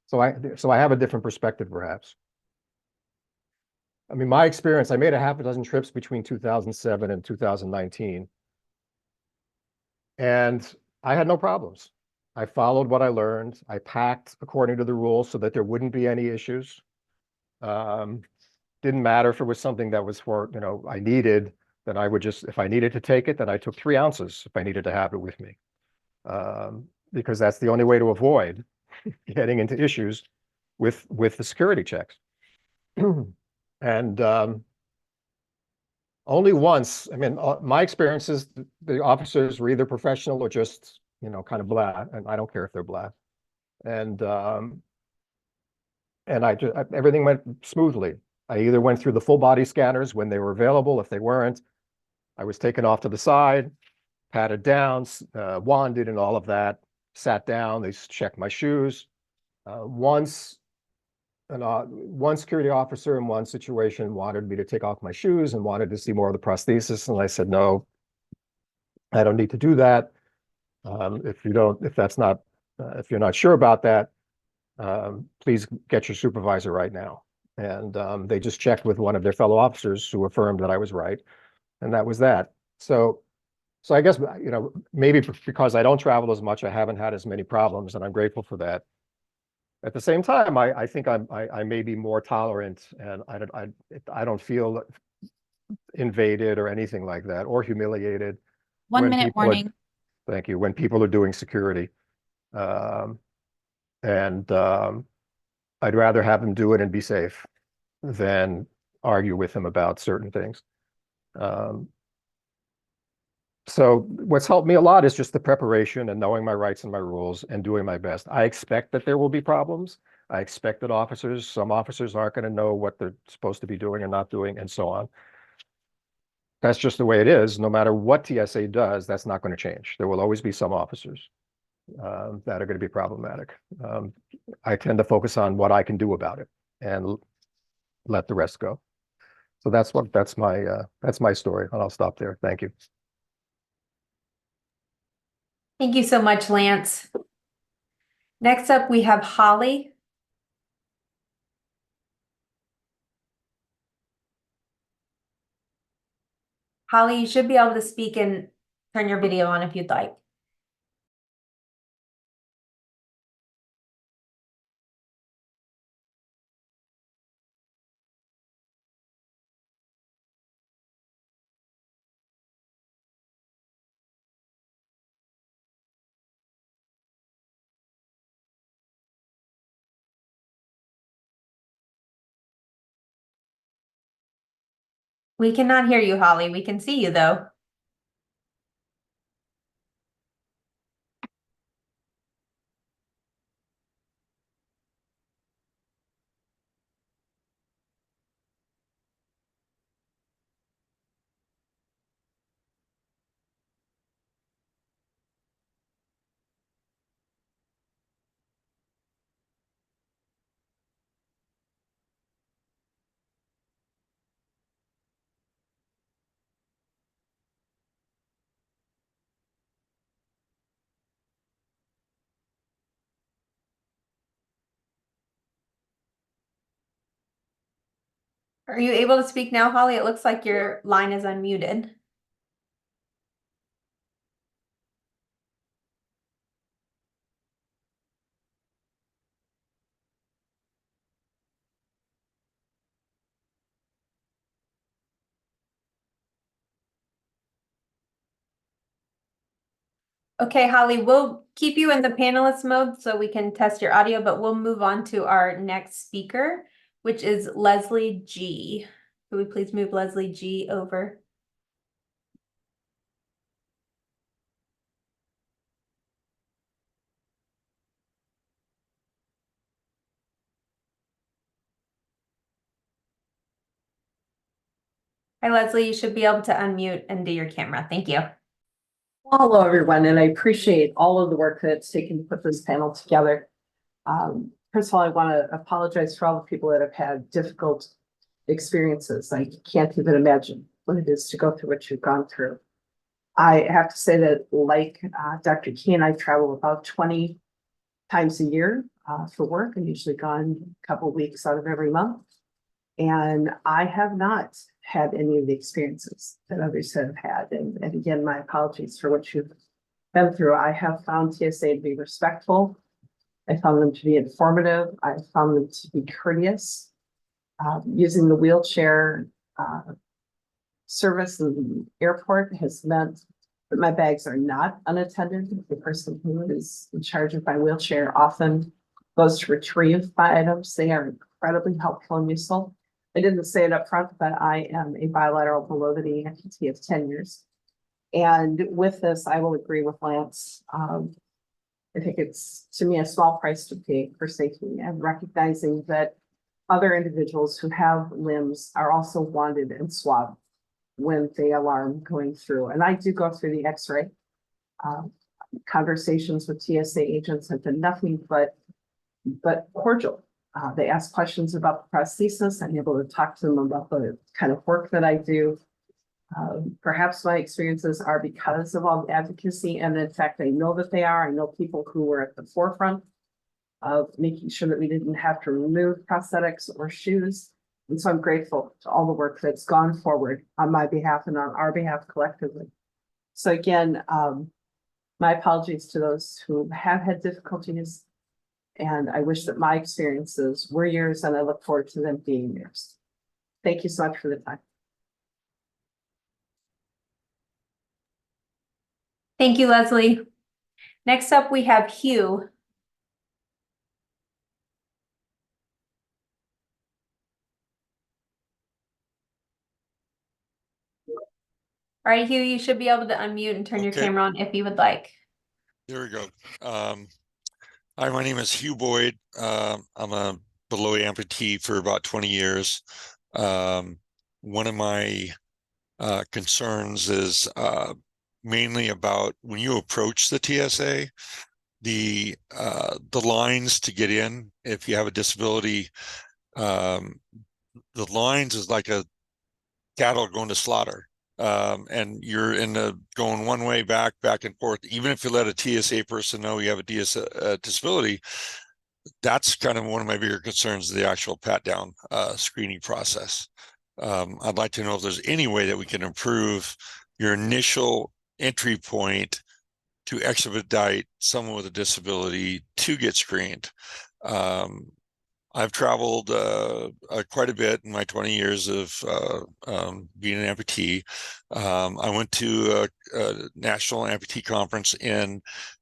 So I have a different perspective, perhaps. I mean, my experience, I made a half a dozen trips between 2007 and 2019. And I had no problems. I followed what I learned. I packed according to the rules so that there wouldn't be any issues. Didn't matter if it was something that was for, I needed, then I would just, if I needed to take it, then I took 3 ounces if I needed to have it with me. Because that's the only way to avoid getting into issues with the security checks. And only once, I mean, my experience is the officers were either professional or just, kind of blah, and I don't care if they're blah. And everything went smoothly. I either went through the full body scanners when they were available. If they weren't, I was taken off to the side, patted down, wanded and all of that, sat down, they checked my shoes. One security officer in one situation wanted me to take off my shoes and wanted to see more of the prosthesis. And I said, no, I don't need to do that. If you're not sure about that, please get your supervisor right now. And they just checked with one of their fellow officers who affirmed that I was right. And that was that. So I guess, maybe because I don't travel as much, I haven't had as many problems, and I'm grateful for that. At the same time, I think I may be more tolerant, and I don't feel invaded or anything like that, or humiliated. 1 minute warning. Thank you. When people are doing security. I'd rather have them do it and be safe than argue with them about certain things. So what's helped me a lot is just the preparation and knowing my rights and my rules and doing my best. I expect that there will be problems. I expect that some officers aren't going to know what they're supposed to be doing and not doing, and so on. That's just the way it is. No matter what TSA does, that's not going to change. There will always be some officers that are going to be problematic. I tend to focus on what I can do about it and let the rest go. So that's my story, and I'll stop there. Thank you. Thank you so much, Lance. Next up, we have Holly. Holly, you should be able to speak and turn your video on if you'd like. We cannot hear you, Holly. We can see you, though. Are you able to speak now, Holly? It looks like your line is unmuted. Okay, Holly, we'll keep you in the panelist mode so we can test your audio, but we'll move on to our next speaker, which is Leslie G. Could we please move Leslie G over? Hi, Leslie, you should be able to unmute and do your camera. Thank you. Hello, everyone, and I appreciate all of the work that's taken to put this panel together. First of all, I want to apologize for all the people that have had difficult experiences. I can't even imagine what it is to go through what you've gone through. I have to say that, like Dr. Key and I travel about 20 times a year for work. I'm usually gone a couple of weeks out of every month. And I have not had any of the experiences that others have had. And again, my apologies for what you've been through. I have found TSA to be respectful. I found them to be informative. I found them to be courteous. Using the wheelchair service in the airport has meant that my bags are not unattended. The person who is in charge of my wheelchair often goes to retrieve my items. They are incredibly helpful and useful. I didn't say it up front, but I am a bilateral below the knee amputee of 10 years. And with this, I will agree with Lance. I think it's, to me, a small price to pay for safety and recognizing that other individuals who have limbs are also wanted and swabbed when they alarm going through. And I do go through the x-ray. Conversations with TSA agents have been nothing but cordial. They ask questions about the prosthesis. I'm able to talk to them about the kind of work that I do. Perhaps my experiences are because of all the advocacy, and in fact, I know that they are. I know people who were at the forefront of making sure that we didn't have to remove prosthetics or shoes. And so I'm grateful to all the work that's gone forward on my behalf and on our behalf collectively. So again, my apologies to those who have had difficulties. And I wish that my experiences were yours, and I look forward to them being yours. Thank you so much for the time. Thank you, Leslie. Next up, we have Hugh. All right, Hugh, you should be able to unmute and turn your camera on if you would like. There we go. Hi, my name is Hugh Boyd. I'm a below amputee for about 20 years. One of my concerns is mainly about when you approach the TSA, the lines to get in. If you have a disability, the lines is like a cattle going to slaughter. And you're going one way back and forth. Even if you let a TSA person know you have a disability, that's kind of one of my bigger concerns, the actual pat down screening process. I'd like to know if there's any way that we can improve your initial entry point to expedite someone with a disability to get screened. I've traveled quite a bit in my 20 years of being an amputee. I went to a national amputee conference in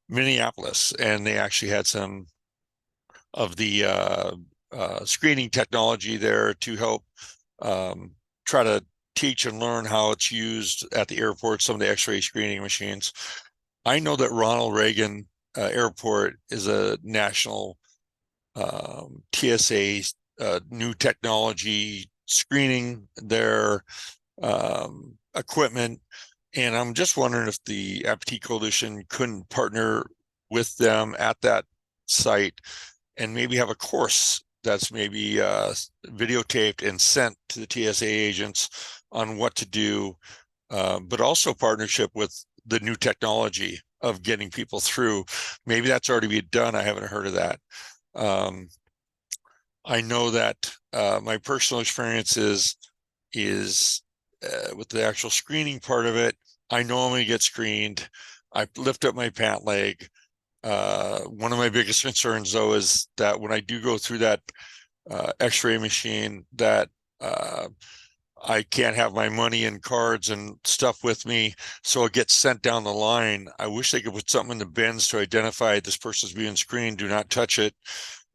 Minneapolis, and they actually had some of the screening technology there to help try to teach and learn how it's used at the airport, some of the x-ray screening machines. I know that Ronald Reagan Airport is a national TSA new technology screening their equipment, and I'm just wondering if the Amputee Coalition couldn't partner with them at that site and maybe have a course that's maybe videotaped and sent to the TSA agents on what to do, but also partnership with the new technology of getting people through. Maybe that's already been done. I haven't heard of that. I know that my personal experience is with the actual screening part of it. I normally get screened. I lift up my pant leg. One of my biggest concerns, though, is that when I do go through that x-ray machine, that I can't have my money and cards and stuff with me, so it gets sent down the line. I wish they could put something in the bins to identify this person's being screened. Do not touch it.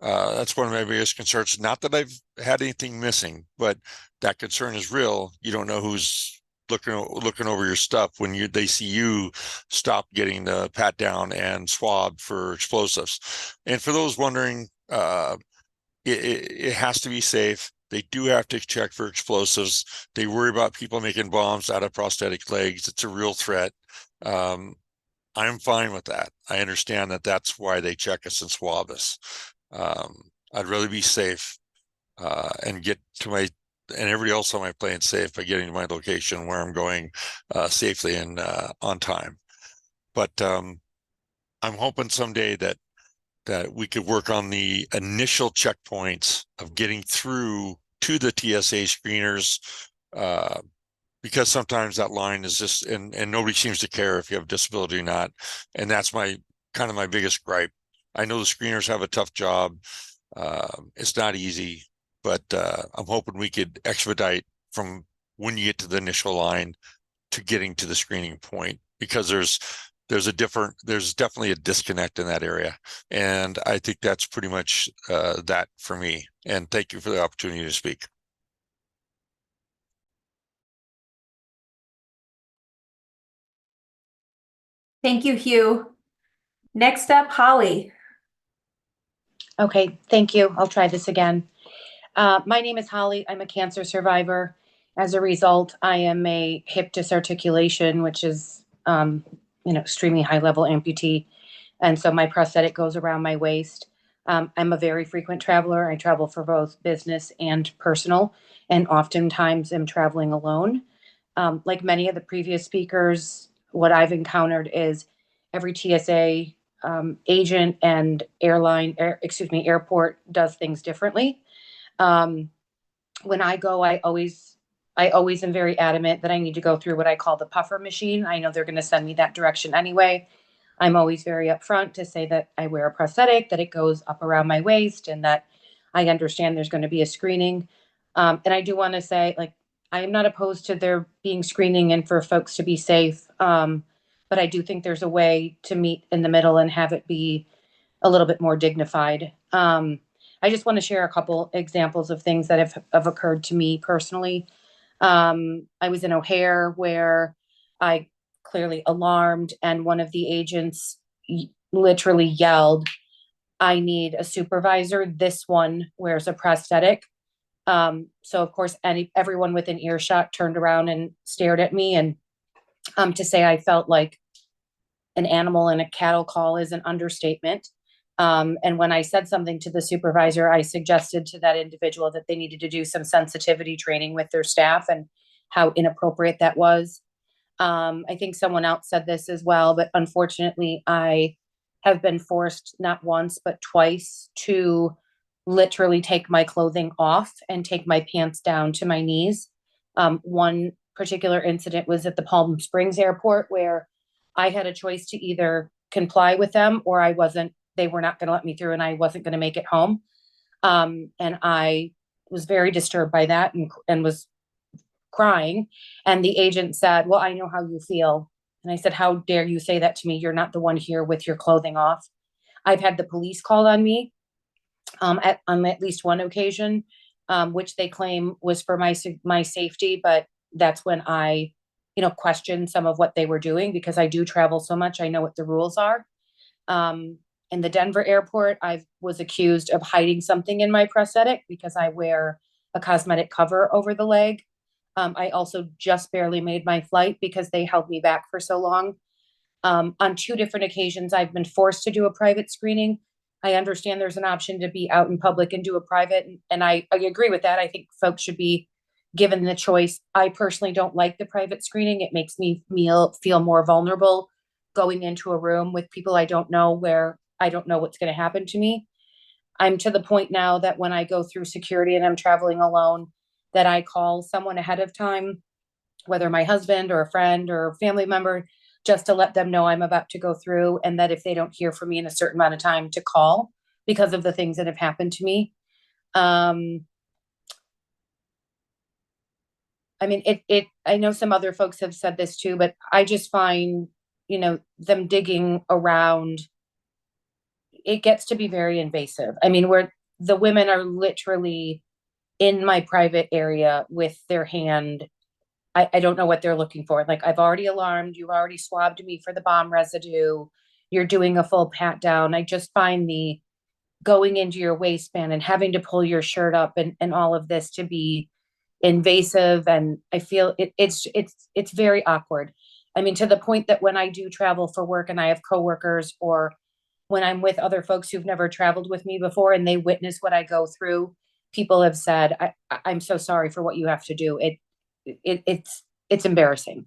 That's one of my biggest concerns. Not that I've had anything missing, but that concern is real. You don't know who's looking over your stuff when they see you stop getting the pat down and swab for explosives. And for those wondering, it has to be safe. They do have to check for explosives. They worry about people making bombs out of prosthetic legs. It's a real threat. I'm fine with that. I understand that that's why they check us and swab us. I'd rather be safe and get to my, and everybody else on my plane safe by getting to my location where I'm going safely and on time. But I'm hoping someday that we could work on the initial checkpoints of getting through to the TSA screeners, because sometimes that line is just, and nobody seems to care if you have a disability or not. And that's my biggest gripe. I know the screeners have a tough job. It's not easy, but I'm hoping we could expedite from when you get to the initial line to getting to the screening point, because there's definitely a disconnect in that area. And I think that's pretty much that for me. And thank you for the opportunity to speak. Thank you, Hugh. Next up, Holly. Okay, thank you. I'll try this again. My name is Holly. I'm a cancer survivor. As a result, I am a hip dysarticulation, which is, extremely high level amputee. And so my prosthetic goes around my waist. I'm a very frequent traveler. I travel for both business and personal, and oftentimes am traveling alone. Like many of the previous speakers, what I've encountered is every TSA agent and airport does things differently. When I go, I always am very adamant that I need to go through what I call the puffer machine. I know they're going to send me that direction anyway. I'm always very upfront to say that I wear a prosthetic, that it goes up around my waist, and that I understand there's going to be a screening. And I do want to say, like, I am not opposed to there being screening and for folks to be safe. But I do think there's a way to meet in the middle and have it be a little bit more dignified. I just want to share a couple examples of things that have occurred to me personally. I was in O'Hare where I clearly alarmed, and one of the agents literally yelled, "I need a supervisor. This one wears a prosthetic." So of course, everyone within earshot turned around and stared at me, and to say I felt like an animal in a cattle call is an understatement. And when I said something to the supervisor, I suggested to that individual that they needed to do some sensitivity training with their staff and how inappropriate that was. I think someone else said this as well, but unfortunately, I have been forced not once, but twice to literally take my clothing off and take my pants down to my knees. One particular incident was at the Palm Springs airport where I had a choice to either comply with them or they were not going to let me through and I wasn't going to make it home. And I was very disturbed by that and was crying. And the agent said, "Well, I know how you feel." And I said, "How dare you say that to me? You're not the one here with your clothing off." I've had the police called on me on at least one occasion, which they claim was for my safety. But that's when I, questioned some of what they were doing because I do travel so much. I know what the rules are. In the Denver airport, I was accused of hiding something in my prosthetic because I wear a cosmetic cover over the leg. I also just barely made my flight because they held me back for so long. On two different occasions, I've been forced to do a private screening. I understand there's an option to be out in public and do a private, and I agree with that. I think folks should be given the choice. I personally don't like the private screening. It makes me feel more vulnerable going into a room with people I don't know where I don't know what's going to happen to me. I'm to the point now that when I go through security and I'm traveling alone, that I call someone ahead of time, whether my husband or a friend or a family member, just to let them know I'm about to go through, and that if they don't hear from me in a certain amount of time, to call because of the things that have happened to me. I mean, I know some other folks have said this too, but I just find, them digging around, it gets to be very invasive. I mean, where the women are literally in my private area with their hand. I don't know what they're looking for. Like, I've already alarmed, you've already swabbed me for the bomb residue. You're doing a full pat down. I just find the going into your waistband and having to pull your shirt up and all of this to be invasive. And I feel it's very awkward. I mean, to the point that when I do travel for work and I have coworkers, or when I'm with other folks who've never traveled with me before and they witness what I go through, people have said, I'm so sorry for what you have to do. It's embarrassing.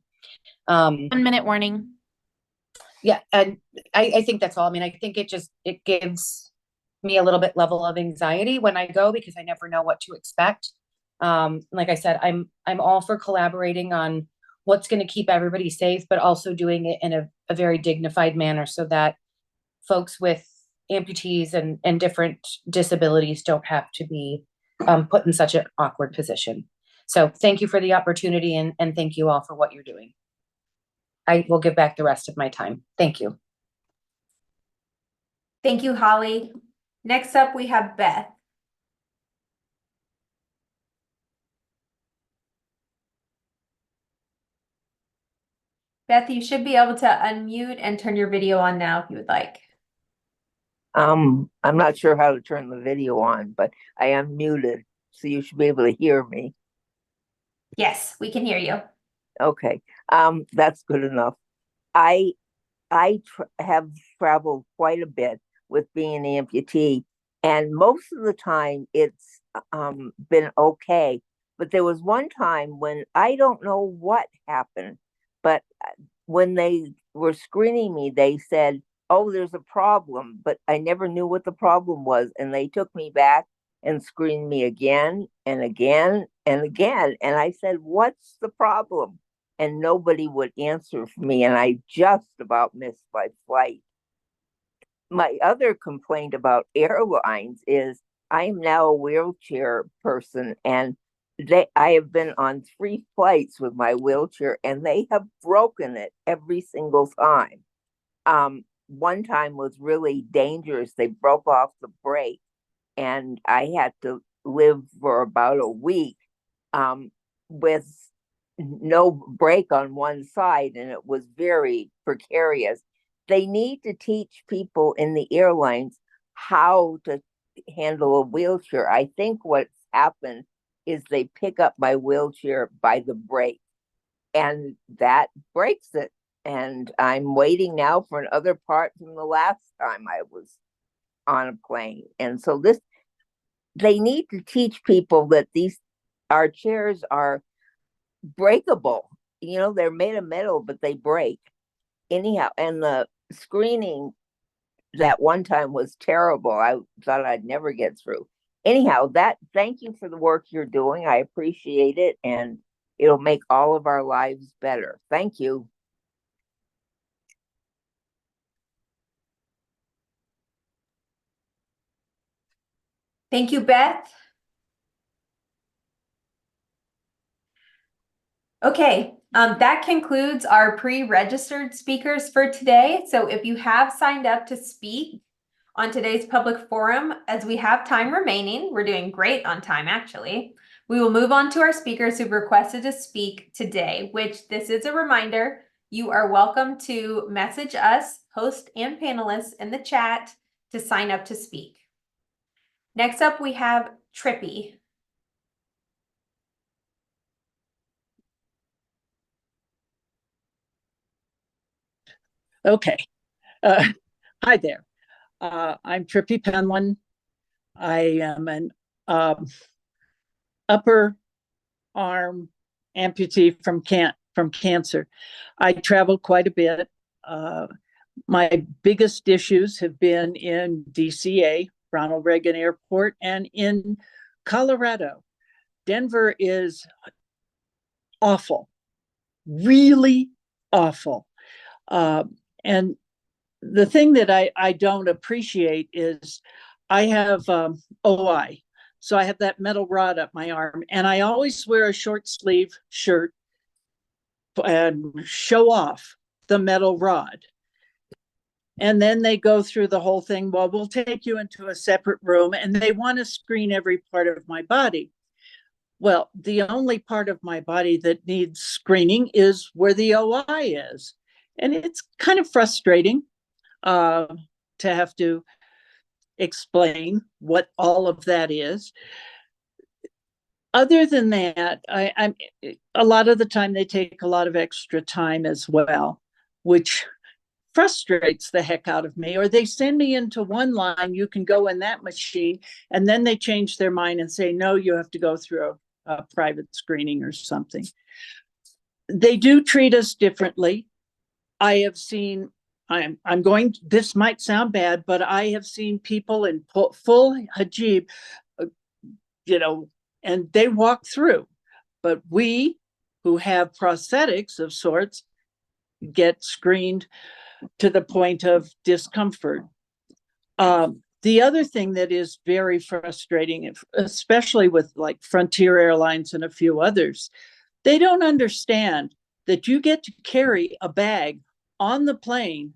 1 minute warning. Yeah, and I think that's all. I mean, I think it gives me a little bit level of anxiety when I go, because I never know what to expect. Like I said, I'm all for collaborating on what's going to keep everybody safe, but also doing it in a very dignified manner so that folks with amputees and different disabilities don't have to be put in such an awkward position. So thank you for the opportunity, and thank you all for what you're doing. I will give back the rest of my time. Thank you. Thank you, Holly. Next up, we have Beth. Beth, you should be able to unmute and turn your video on now if you would like. I'm not sure how to turn the video on, but I am muted, so you should be able to hear me. Yes, we can hear you. Okay, that's good enough. I have traveled quite a bit with being an amputee, and most of the time it's been okay. But there was one time when I don't know what happened, but when they were screening me, they said, "Oh, there's a problem," but I never knew what the problem was, and they took me back and screened me again and again and again. And I said, "What's the problem?" And nobody would answer for me, and I just about missed my flight. My other complaint about airlines is I am now a wheelchair person, and I have been on 3 flights with my wheelchair, and they have broken it every single time. One time was really dangerous. They broke off the brake, and I had to live for about a week with no brake on one side, and it was very precarious. They need to teach people in the airlines how to handle a wheelchair. I think what's happened is they pick up my wheelchair by the brake, and that breaks it. And I'm waiting now for another part from the last time I was on a plane. And so they need to teach people that our chairs are breakable. They're made of metal, but they break. Anyhow, and the screening that one time was terrible. I thought I'd never get through. Anyhow, thank you for the work you're doing. I appreciate it, and it'll make all of our lives better. Thank you. Thank you, Beth. Okay, that concludes our pre-registered speakers for today. So if you have signed up to speak on today's public forum, as we have time remaining, we're doing great on time actually, we will move on to our speakers who've requested to speak today, which this is a reminder, you are welcome to message us, host and panelists in the chat to sign up to speak. Next up, we have Trippy. Okay. Hi there. I'm Trippy Penland. I am an upper arm amputee from cancer. I travel quite a bit. My biggest issues have been in DCA, Ronald Reagan Airport, and in Colorado. Denver is awful, really awful. And the thing that I don't appreciate is I have OI, So I have that metal rod up my arm, and I always wear a short sleeve shirt and show off the metal rod. And then they go through the whole thing. Well, we'll take you into a separate room, and they want to screen every part of my body. Well, the only part of my body that needs screening is where the OI is. And it's kind of frustrating to have to explain what all of that is. Other than that, I'm a lot of the time they take a lot of extra time as well, which frustrates the heck out of me. Or they send me into one line, you can go in that machine, and then they change their mind and say, no, you have to go through a private screening or something. They do treat us differently. I have seen, this might sound bad, but I have seen people in full hijab, and they walk through. But we who have prosthetics of sorts get screened to the point of discomfort. The other thing that is very frustrating, especially with like Frontier Airlines and a few others, they don't understand that you get to carry a bag on the plane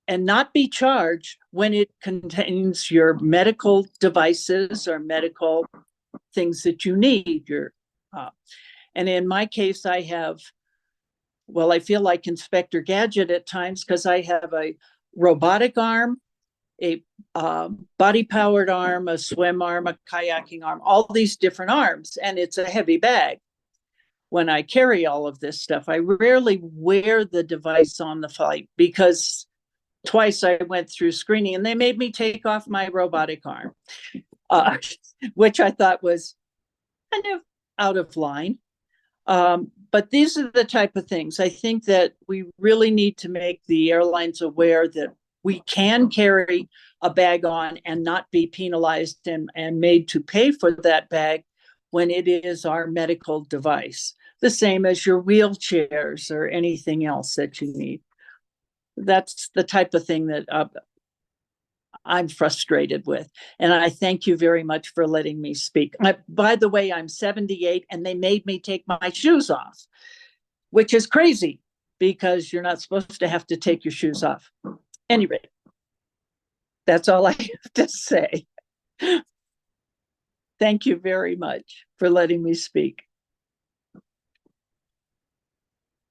and not be charged when it contains your medical devices or medical things that you need. And in my case, I feel like Inspector Gadget at times because I have a robotic arm, a body-powered arm, a swim arm, a kayaking arm, all these different arms, and it's a heavy bag. When I carry all of this stuff, I rarely wear the device on the flight because twice I went through screening and they made me take off my robotic arm, which I thought was kind of out of line. But these are the type of things I think that we really need to make the airlines aware that we can carry a bag on and not be penalized and made to pay for that bag when it is our medical device, the same as your wheelchairs or anything else that you need. That's the type of thing that I'm frustrated with. And I thank you very much for letting me speak. By the way, I'm 78 and they made me take my shoes off, which is crazy because you're not supposed to have to take your shoes off. Anyway, that's all I have to say. Thank you very much for letting me speak.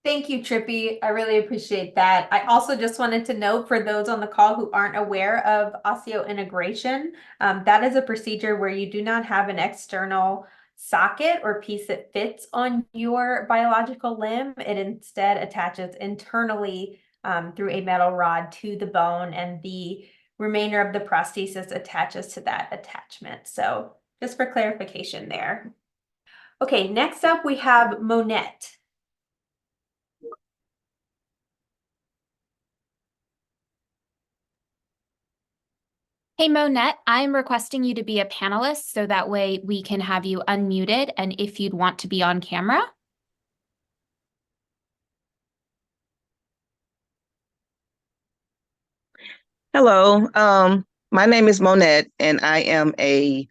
Thank you, Trippy. I really appreciate that. I also just wanted to note for those on the call who aren't aware of osseointegration, that is a procedure where you do not have an external socket or piece that fits on your biological limb. It instead attaches internally through a metal rod to the bone, and the remainder of the prosthesis attaches to that attachment. So just for clarification there. Okay, next up we have Monette. Hey, Monette, I'm requesting you to be a panelist so that way we can have you unmuted and if you'd want to be on camera. Hello, my name is Monette and I am a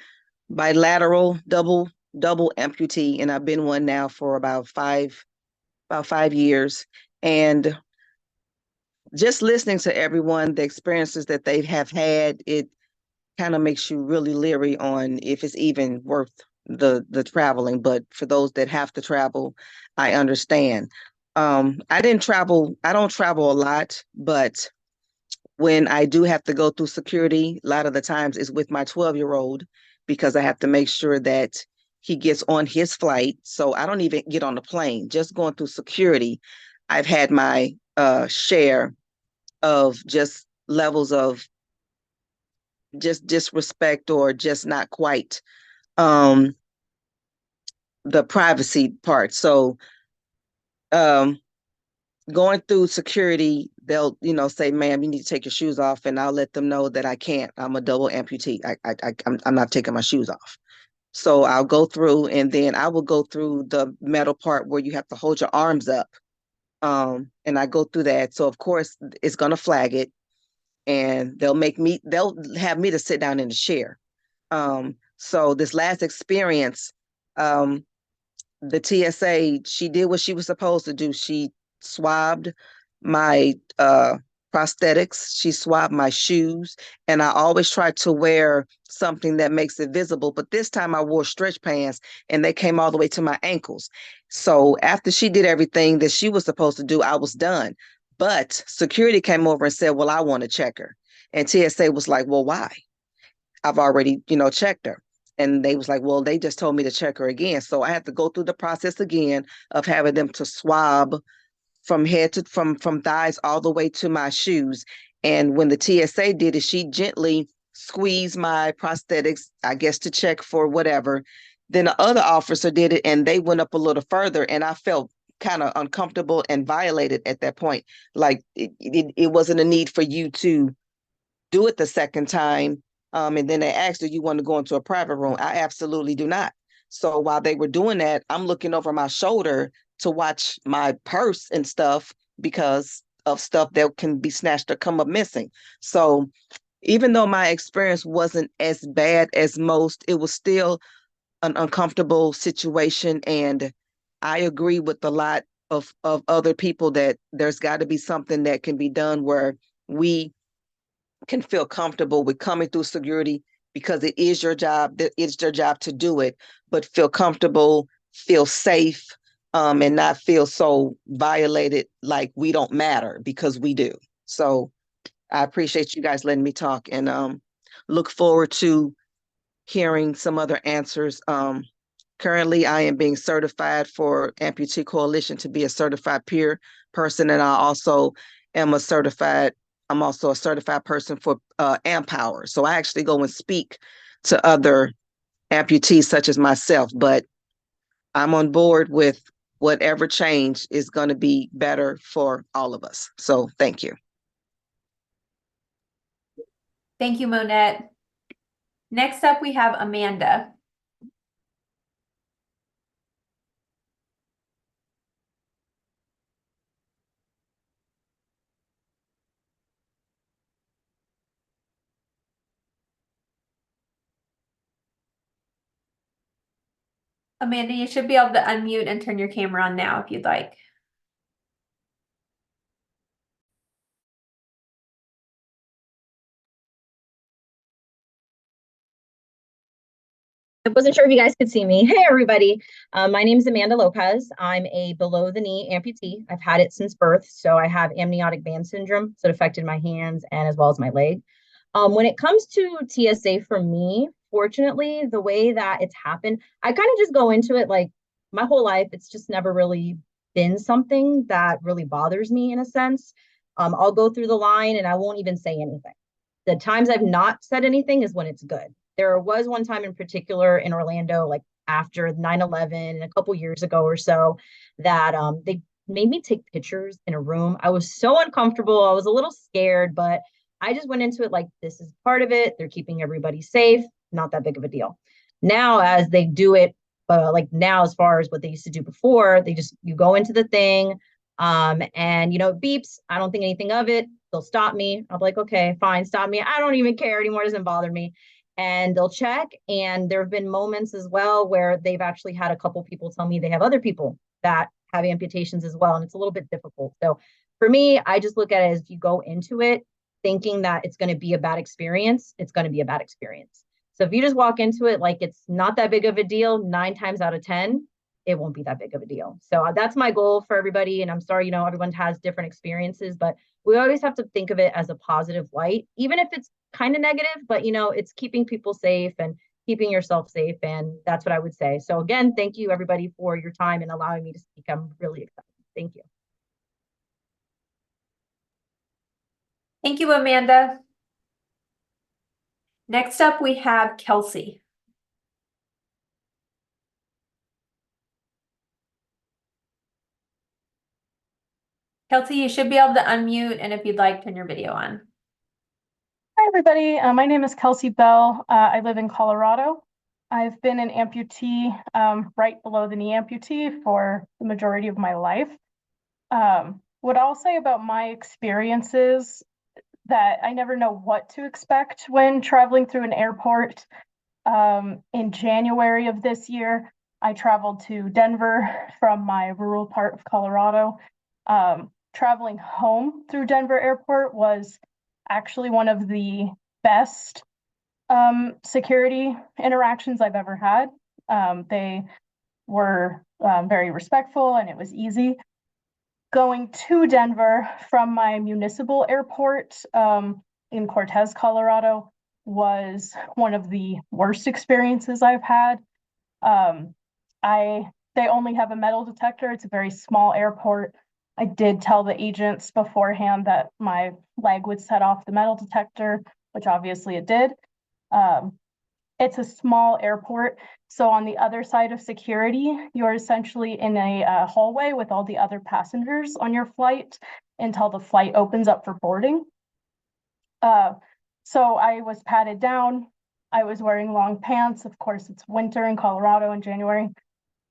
bilateral double amputee, and I've been one now for about five years. And just listening to everyone, the experiences that they have had, it kind of makes you really leery on if it's even worth the traveling. But for those that have to travel, I understand. I don't travel a lot, but when I do have to go through security, a lot of the times it's with my 12-year-old because I have to make sure that he gets on his flight. So I don't even get on the plane. Just going through security, I've had my share of just levels of just disrespect or just not quite the privacy part. So going through security, they'll, say, ma'am, you need to take your shoes off, and I'll let them know that I can't. I'm a double amputee. I'm not taking my shoes off. So I'll go through, and then I will go through the metal part where you have to hold your arms up. And I go through that. So of course it's gonna flag it, and they'll have me to sit down in the chair. So this last experience, the TSA, she did what she was supposed to do. She swabbed my prosthetics, she swabbed my shoes, and I always try to wear something that makes it visible. But this time I wore stretch pants and they came all the way to my ankles. So after she did everything that she was supposed to do, I was done. But security came over and said, well, I want to check her. And TSA was like, well, why? I've already, checked her. And they was like, well, they just told me to check her again. So I had to go through the process again of having them to swab from head to from thighs all the way to my shoes. And when the TSA did it, she gently squeezed my prosthetics, I guess to check for whatever. Then the other officer did it and they went up a little further and I felt kind of uncomfortable and violated at that point. Like it wasn't a need for you to do it the second time. And then they asked, do you want to go into a private room? I absolutely do not. So while they were doing that, I'm looking over my shoulder to watch my purse and stuff because of stuff that can be snatched or come up missing. So even though my experience wasn't as bad as most, it was still an uncomfortable situation. And I agree with a lot of other people that there's got to be something that can be done where we can feel comfortable with coming through security because it is your job. It's your job to do it, but feel comfortable, feel safe, and not feel so violated like we don't matter because we do. So I appreciate you guys letting me talk and look forward to hearing some other answers. Currently, I am being certified for Amputee Coalition to be a certified peer person, and I also am I'm also a certified person for Empower. So I actually go and speak to other amputees such as myself, but I'm on board with whatever change is going to be better for all of us. So thank you. Thank you, Monette. Next up, we have Amanda. Amanda, you should be able to unmute and turn your camera on now if you'd like. I wasn't sure if you guys could see me. Hey, everybody. My name is Amanda Lopez. I'm a below the knee amputee. I've had it since birth. So I have amniotic band syndrome. So it affected my hands and as well as my leg. When it comes to TSA for me, fortunately, the way that it's happened, I kind of just go into it like my whole life. It's just never really been something that really bothers me in a sense. I'll go through the line and I won't even say anything. The times I've not said anything is when it's good. There was one time in particular in Orlando, like after 9/11 a couple years ago or so, that they made me take pictures in a room. I was so uncomfortable. I was a little scared, but I just went into it like this is part of it. They're keeping everybody safe. Not that big of a deal. Now, as they do it, like now, as far as what they used to do before, you go into the thing, and it beeps. I don't think anything of it. They'll stop me. I'll be like, okay, fine, stop me. I don't even care anymore. It doesn't bother me. And they'll check. And there have been moments as well where they've actually had a couple people tell me they have other people that have amputations as well. And it's a little bit difficult. So for me, I just look at it as you go into it thinking that it's going to be a bad experience, it's going to be a bad experience. So if you just walk into it like it's not that big of a deal, 9 times out of 10, it won't be that big of a deal. So that's my goal for everybody. And I'm sorry, everyone has different experiences, but we always have to think of it as a positive light, even if it's kind of negative, but it's keeping people safe and keeping yourself safe. And that's what I would say. So again, thank you everybody for your time and allowing me to speak. I'm really excited. Thank you. Thank you, Amanda. Next up, we have Kelsey. Kelsey, you should be able to unmute, and if you'd like, turn your video on. Hi, everybody. My name is Kelsey Bell. I live in Colorado. I've been an amputee, right below the knee amputee for the majority of my life. What I'll say about my experiences that I never know what to expect when traveling through an airport. In January of this year, I traveled to Denver from my rural part of Colorado. Traveling home through Denver Airport was actually one of the best security interactions I've ever had. They were very respectful and it was easy. Going to Denver from my municipal airport in Cortez, Colorado, was one of the worst experiences I've had. They only have a metal detector. It's a very small airport. I did tell the agents beforehand that my leg would set off the metal detector, which obviously it did. It's a small airport. So on the other side of security, you're essentially in a hallway with all the other passengers on your flight until the flight opens up for boarding. So I was patted down. I was wearing long pants. Of course, it's winter in Colorado in January,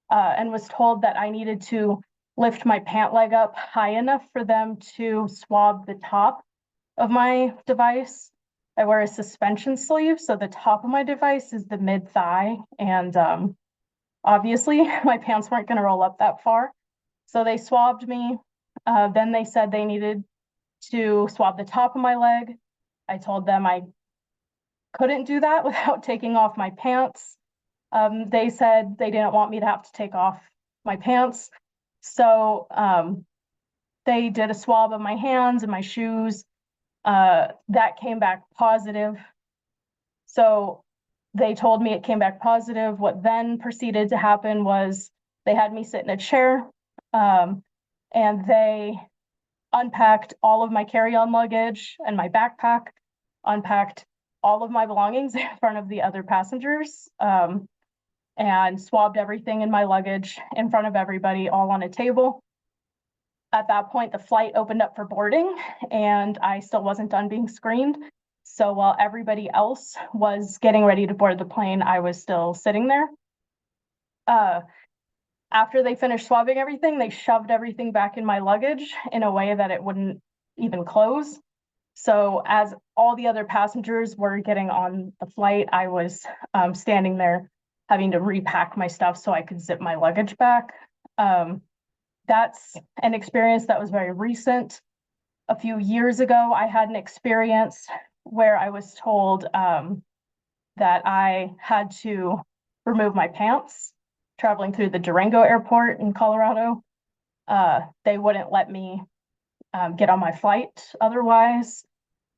and was told that I needed to lift my pant leg up high enough for them to swab the top of my device. I wear a suspension sleeve, so the top of my device is the mid thigh, and obviously my pants weren't going to roll up that far. So they swabbed me. Then they said they needed to swab the top of my leg. I told them I couldn't do that without taking off my pants. They said they didn't want me to have to take off my pants. So they did a swab of my hands and my shoes. That came back positive. So they told me it came back positive. What then proceeded to happen was they had me sit in a chair, and they unpacked all of my carry-on luggage and my backpack, unpacked all of my belongings in front of the other passengers, and swabbed everything in my luggage in front of everybody, all on a table. At that point, the flight opened up for boarding, and I still wasn't done being screened. So while everybody else was getting ready to board the plane, I was still sitting there. After they finished swabbing everything, they shoved everything back in my luggage in a way that it wouldn't even close. So as all the other passengers were getting on the flight, I was standing there having to repack my stuff so I could zip my luggage back. That's an experience that was very recent. A few years ago, I had an experience where I was told that I had to remove my pants traveling through the Durango airport in Colorado. They wouldn't let me get on my flight otherwise.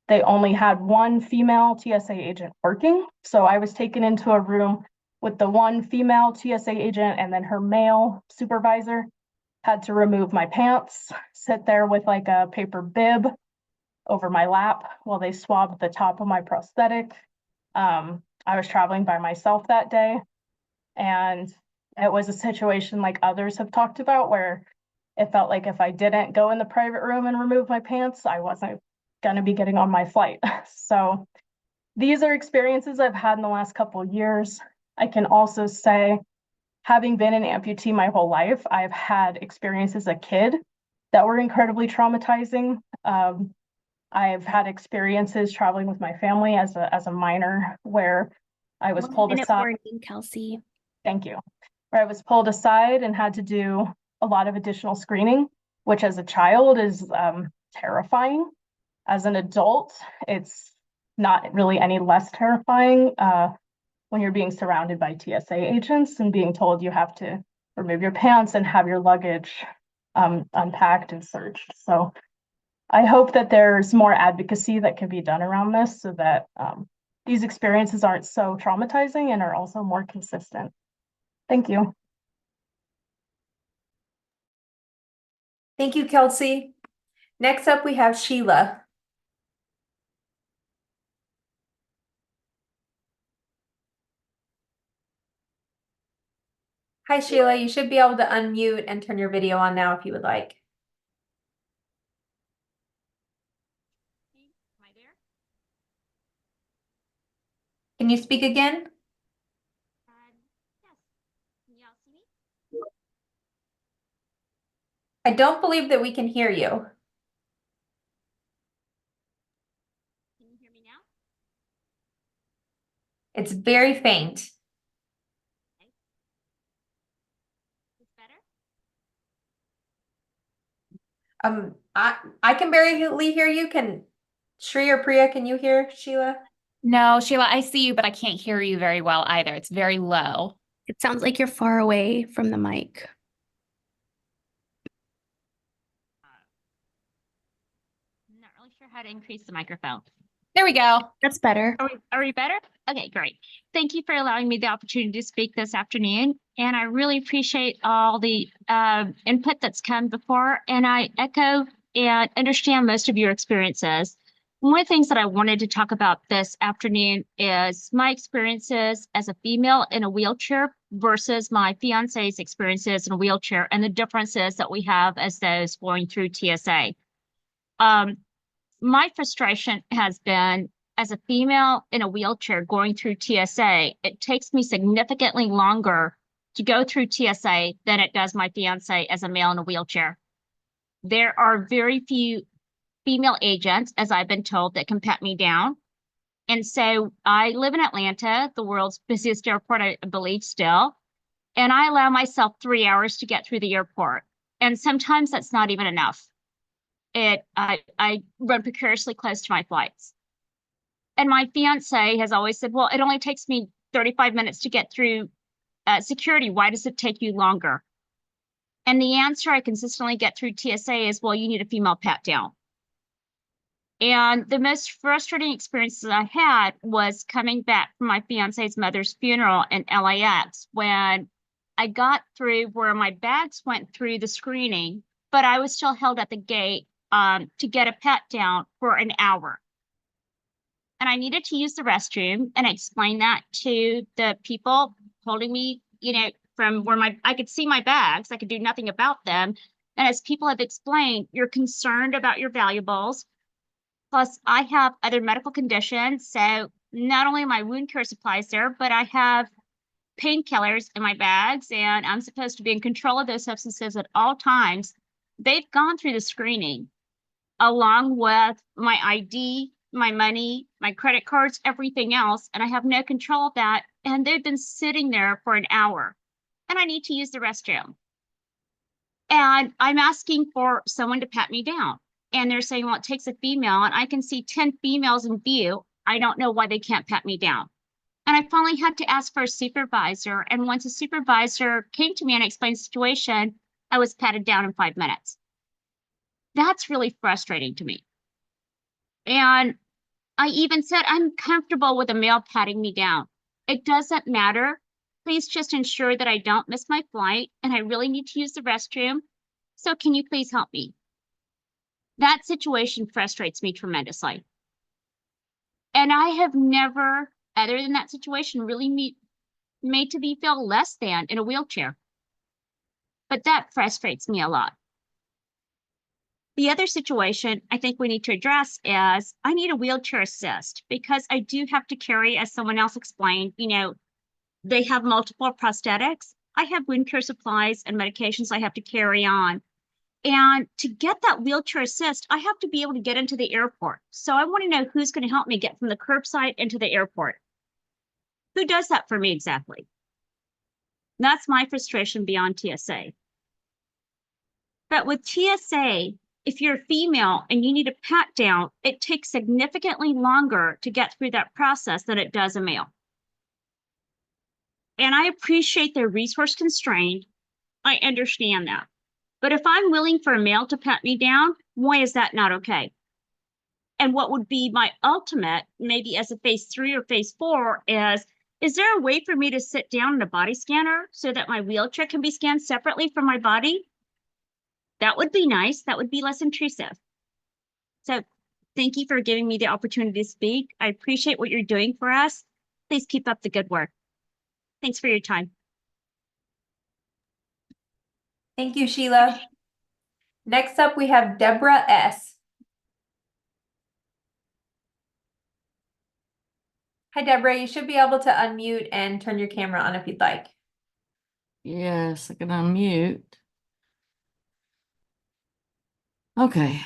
They only had one female TSA agent working. So I was taken into a room with the one female TSA agent and then her male supervisor. Had to remove my pants, sit there with like a paper bib over my lap while they swabbed the top of my prosthetic. I was traveling by myself that day, and it was a situation like others have talked about where it felt like if I didn't go in the private room and remove my pants, I wasn't going to be getting on my flight. So these are experiences I've had in the last couple of years. I can also say, having been an amputee my whole life, I've had experiences as a kid that were incredibly traumatizing. I've had experiences traveling with my family as a minor where I was pulled aside. Warning, Kelsey. Thank you. Where I was pulled aside and had to do a lot of additional screening, which as a child is terrifying. As an adult, it's not really any less terrifying. When you're being surrounded by TSA agents and being told you have to remove your pants and have your luggage unpacked and searched. So I hope that there's more advocacy that can be done around this so that these experiences aren't so traumatizing and are also more consistent. Thank you. Thank you, Kelsey. Next up, we have Sheila. Hi, Sheila. You should be able to unmute and turn your video on now if you would like. Am I there? Can you speak again? Yes. Can y'all see me? I don't believe that we can hear you. Can you hear me now? It's very faint. I can barely hear you. Can Shri or Priya, can you hear Sheila? No, Sheila, I see you, but I can't hear you very well either. It's very low. It sounds like you're far away from the mic. I'm not really sure how to increase the microphone. There we go. That's better. Are we better? Okay, great. Thank you for allowing me the opportunity to speak this afternoon. And I really appreciate all the input that's come before. And I echo and understand most of your experiences. One of the things that I wanted to talk about this afternoon is my experiences as a female in a wheelchair versus my fiance's experiences in a wheelchair and the differences that we have as those going through TSA. My frustration has been, as a female in a wheelchair going through TSA, it takes me significantly longer to go through TSA than it does my fiance as a male in a wheelchair. There are very few female agents, as I've been told, that can pat me down. And so I live in Atlanta, the world's busiest airport, I believe still, and I allow myself 3 hours to get through the airport. And sometimes that's not even enough. I run precariously close to my flights. And my fiance has always said, well, it only takes me 35 minutes to get through security. Why does it take you longer? And the answer I consistently get through TSA is, well, you need a female pat down. And the most frustrating experiences I had was coming back from my fiance's mother's funeral in LAX when I got through where my bags went through the screening, but I was still held at the gate to get a pat down for an hour. And I needed to use the restroom, and I explained that to the people holding me, from where I could see my bags. I could do nothing about them. And as people have explained, you're concerned about your valuables. Plus, I have other medical conditions. So not only are my wound care supplies there, but I have painkillers in my bags, and I'm supposed to be in control of those substances at all times. They've gone through the screening along with my ID, my money, my credit cards, everything else, and I have no control of that. And they've been sitting there for an hour, and I need to use the restroom. And I'm asking for someone to pat me down. And they're saying, well, it takes a female, and I can see 10 females in view. I don't know why they can't pat me down. And I finally had to ask for a supervisor. And once a supervisor came to me and explained the situation, I was patted down in 5 minutes. That's really frustrating to me. And I even said, I'm comfortable with a male patting me down. It doesn't matter. Please just ensure that I don't miss my flight, and I really need to use the restroom. So can you please help me? That situation frustrates me tremendously. And I have never, other than that situation, really made to be feel less than in a wheelchair. But that frustrates me a lot. The other situation I think we need to address is I need a wheelchair assist because I do have to carry, as someone else explained, they have multiple prosthetics. I have wound care supplies and medications I have to carry on. And to get that wheelchair assist, I have to be able to get into the airport. So I want to know who's going to help me get from the curbside into the airport. Who does that for me exactly? That's my frustration beyond TSA. But with TSA, if you're a female and you need a pat down, it takes significantly longer to get through that process than it does a male. And I appreciate they're resource constrained. I understand that. But if I'm willing for a male to pat me down, why is that not okay? And what would be my ultimate, maybe as a phase 3 or phase 4, is there a way for me to sit down in a body scanner so that my wheelchair can be scanned separately from my body? That would be nice. That would be less intrusive. So thank you for giving me the opportunity to speak. I appreciate what you're doing for us. Please keep up the good work. Thanks for your time. Thank you, Sheila. Next up, we have Deborah S. Hi, Deborah. You should be able to unmute and turn your camera on if you'd like. Yes, I can unmute. Okay.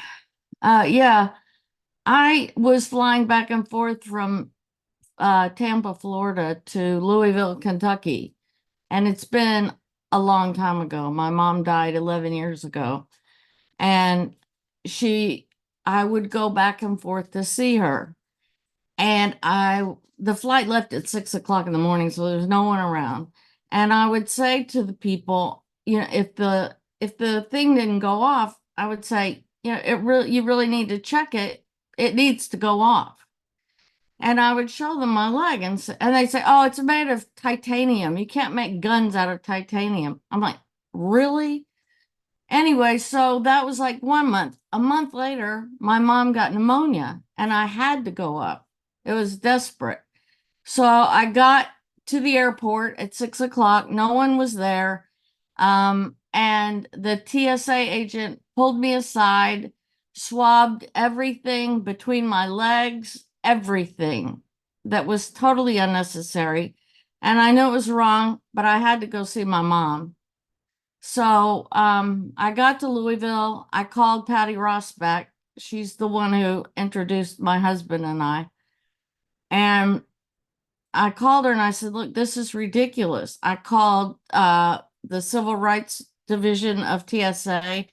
Yeah, I was flying back and forth from Tampa, Florida to Louisville, Kentucky. And it's been a long time ago. My mom died 11 years ago. And I would go back and forth to see her. And the flight left at 6 o'clock in the morning, so there's no one around. And I would say to the people, you know, if the thing didn't go off, I would say, you know, you really need to check it. It needs to go off. And I would show them my leg and they'd say, oh, it's made of titanium. You can't make guns out of titanium. I'm like, really? Anyway, so that was like 1 month. A month later, my mom got pneumonia and I had to go up. It was desperate. So I got to the airport at 6 o'clock. No one was there. And the TSA agent pulled me aside, swabbed everything between my legs, everything that was totally unnecessary. And I knew it was wrong, but I had to go see my mom. So I got to Louisville. I called Patty Rosbeck. She's the one who introduced my husband and I. And I called her and I said, look, this is ridiculous. I called the Civil Rights Division of TSA.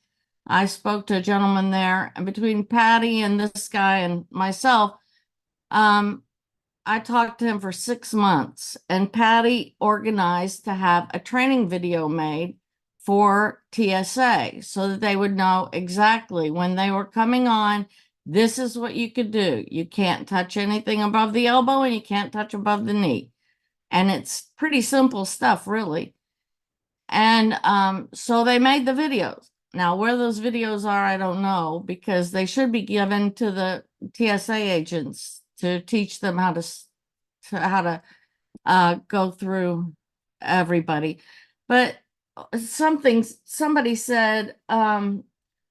I spoke to a gentleman there, and between Patty and this guy and myself, I talked to him for 6 months, and Patty organized to have a training video made for TSA so that they would know exactly when they were coming on, this is what you could do. You can't touch anything above the elbow and you can't touch above the knee. And it's pretty simple stuff, really. And so they made the videos. Now, where those videos are, I don't know, because they should be given to the TSA agents to teach them how to go through everybody. But somebody said, oh,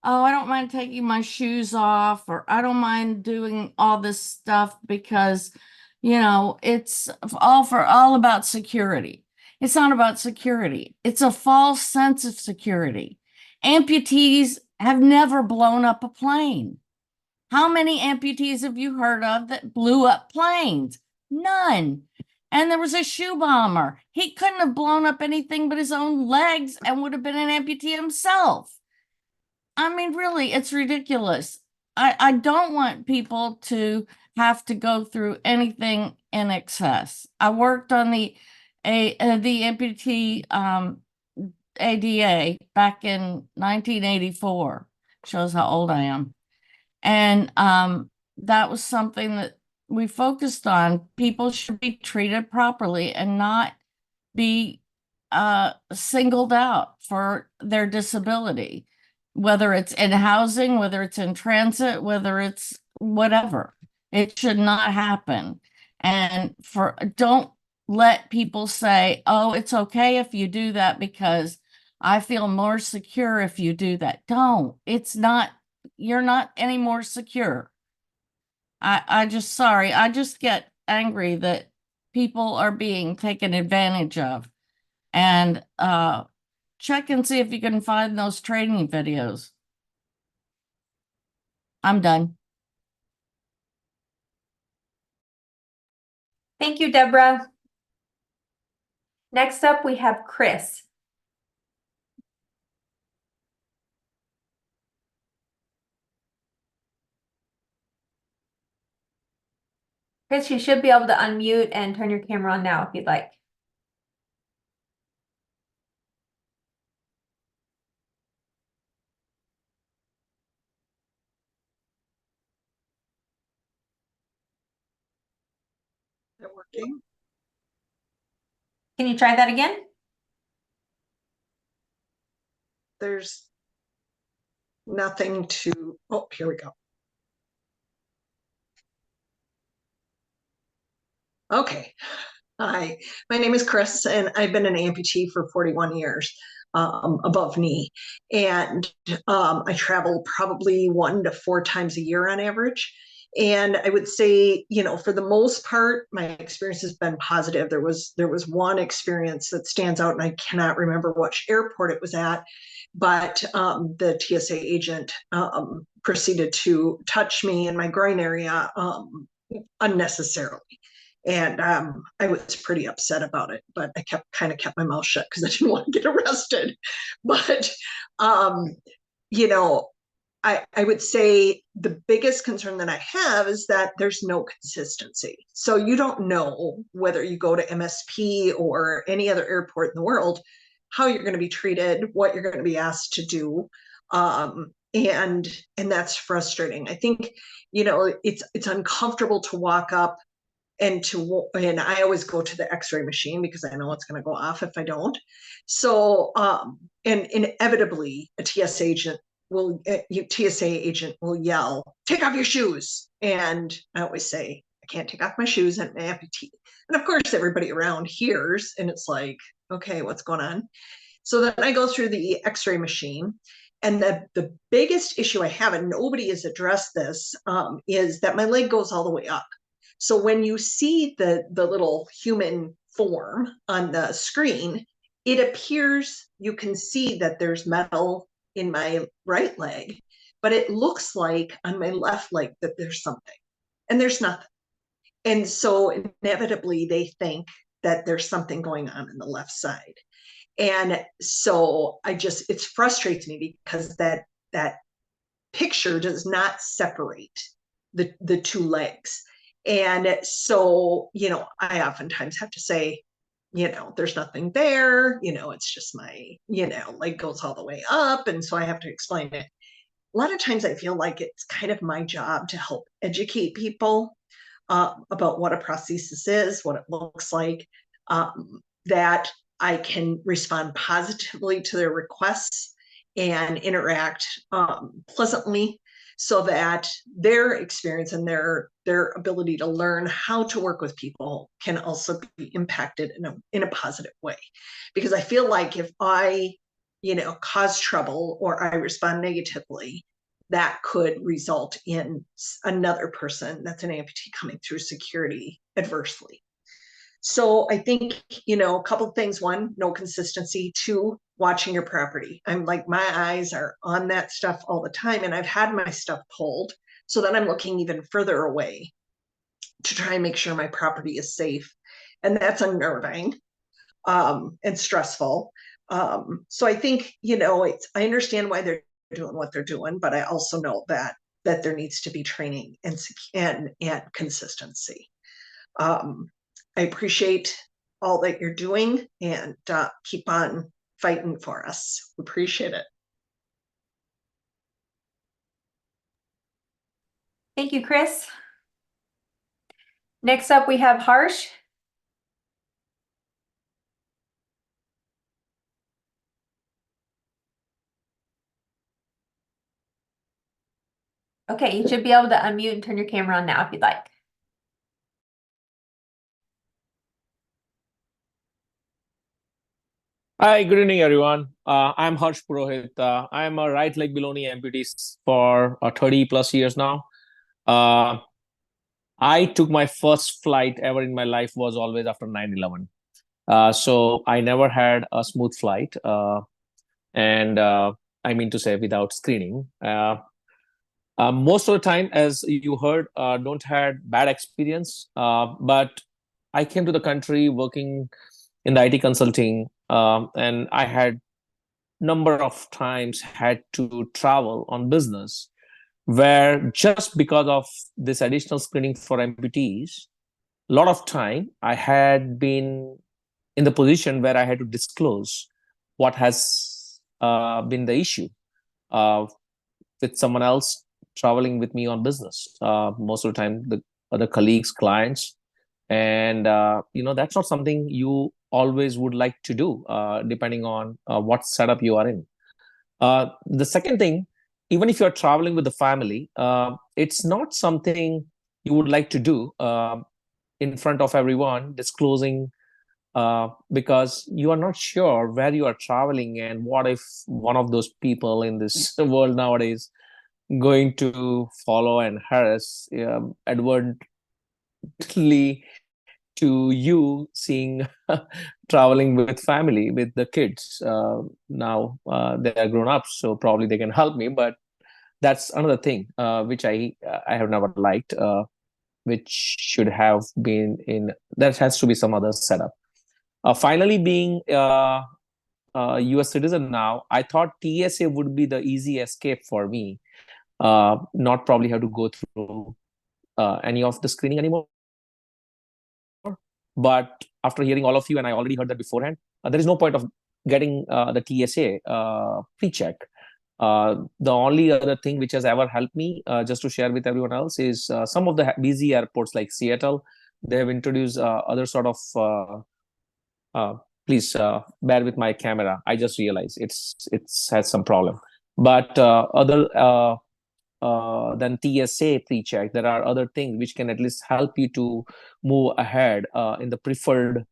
I don't mind taking my shoes off, or I don't mind doing all this stuff because, you know, it's all about security. It's not about security. It's a false sense of security. Amputees have never blown up a plane. How many amputees have you heard of that blew up planes? None. And there was a shoe bomber. He couldn't have blown up anything but his own legs and would have been an amputee himself. I mean, really, it's ridiculous. I don't want people to have to go through anything in excess. I worked on the amputee ADA back in 1984. Shows how old I am. And that was something that we focused on. People should be treated properly and not be singled out for their disability, whether it's in housing, whether it's in transit, whether it's whatever. It should not happen. And don't let people say, oh, it's okay if you do that because I feel more secure if you do that. Don't. It's not. You're not any more secure. I just get angry that people are being taken advantage of. And check and see if you can find those training videos. I'm done. Thank you, Deborah. Next up, we have Chris. Chris, you should be able to unmute and turn your camera on now if you'd like. Is it working? Can you try that again? There's nothing to, oh, here we go. Okay. Hi, my name is Chris, and I've been an amputee for 41 years, above knee. And I travel probably 1 to 4 times a year on average. And I would say, you know, for the most part, my experience has been positive. There was one experience that stands out, and I cannot remember which airport it was at, but the TSA agent proceeded to touch me in my groin area unnecessarily. And I was pretty upset about it, but I kind of kept my mouth shut because I didn't want to get arrested. But you know, I would say the biggest concern that I have is that there's no consistency. So you don't know whether you go to MSP or any other airport in the world, how you're going to be treated, what you're going to be asked to do. And that's frustrating. I think, it's uncomfortable to walk up and I always go to the x-ray machine because I know it's going to go off if I don't. So, and inevitably a TSA agent will yell, "Take off your shoes." And I always say, "I can't take off my shoes, I'm an amputee." And of course everybody around hears and it's like, okay, what's going on? So then I go through the x-ray machine. And the biggest issue I have, and nobody has addressed this, is that my leg goes all the way up. So when you see the little human form on the screen, it appears you can see that there's metal in my right leg, but it looks like on my left leg that there's something, and there's nothing. And so inevitably they think that there's something going on the left side. And so it frustrates me because that picture does not separate the two legs. And so, I oftentimes have to say, there's nothing there, it's just my, leg goes all the way up. And so I have to explain it. A lot of times I feel like it's kind of my job to help educate people about what a prosthesis is, what it looks like, that I can respond positively to their requests and interact pleasantly, so that their experience and their ability to learn how to work with people can also be impacted in a positive way. Because I feel like if I, cause trouble or I respond negatively, that could result in another person that's an amputee coming through security adversely. So I think, a couple of things. One, no consistency. Two, watching your property. I'm like, my eyes are on that stuff all the time. And I've had my stuff pulled. So then I'm looking even further away to try and make sure my property is safe. And that's unnerving and stressful. So I think, I understand why they're doing what they're doing, but I also know that there needs to be training and consistency. I appreciate all that you're doing, and keep on fighting for us. We appreciate it. Thank you, Chris. Next up, we have Harsh. Okay, you should be able to unmute and turn your camera on now if you'd like. Hi, good evening, everyone. I'm Harsh Purohit. I'm a right leg below knee amputee for 30 plus years now. I took my first flight ever in my life was always after 9/11. So I never had a smooth flight. And I mean to say without screening. Most of the time, as you heard, don't had bad experience. But I came to the country working in the IT consulting, and I had number of times had to travel on business, where just because of this additional screening for amputees, a lot of time I had been in the position where I had to disclose what has been the issue with someone else traveling with me on business. Most of the time, the other colleagues, clients, and that's not something you always would like to do, depending on what setup you are in. The second thing, even if you're traveling with the family, it's not something you would like to do in front of everyone, disclosing, because you are not sure where you are traveling and what if one of those people in this world nowadays going to follow and harass advertently to you seeing traveling with family with the kids. Now they are grown up, so probably they can help me, but that's another thing which I have never liked. which should have been in, there has to be some other setup. Finally, being US citizen now, I thought TSA would be the easy escape for me, not probably have to go through any of the screening anymore. But after hearing all of you, and I already heard that beforehand, there is no point of getting the TSA pre-check. The only other thing which has ever helped me, just to share with everyone else, is some of the busy airports like Seattle, they have introduced other sort of, please bear with my camera. I just realized it's has some problem. But other than TSA pre-check, there are other things which can at least help you to move ahead in the preferred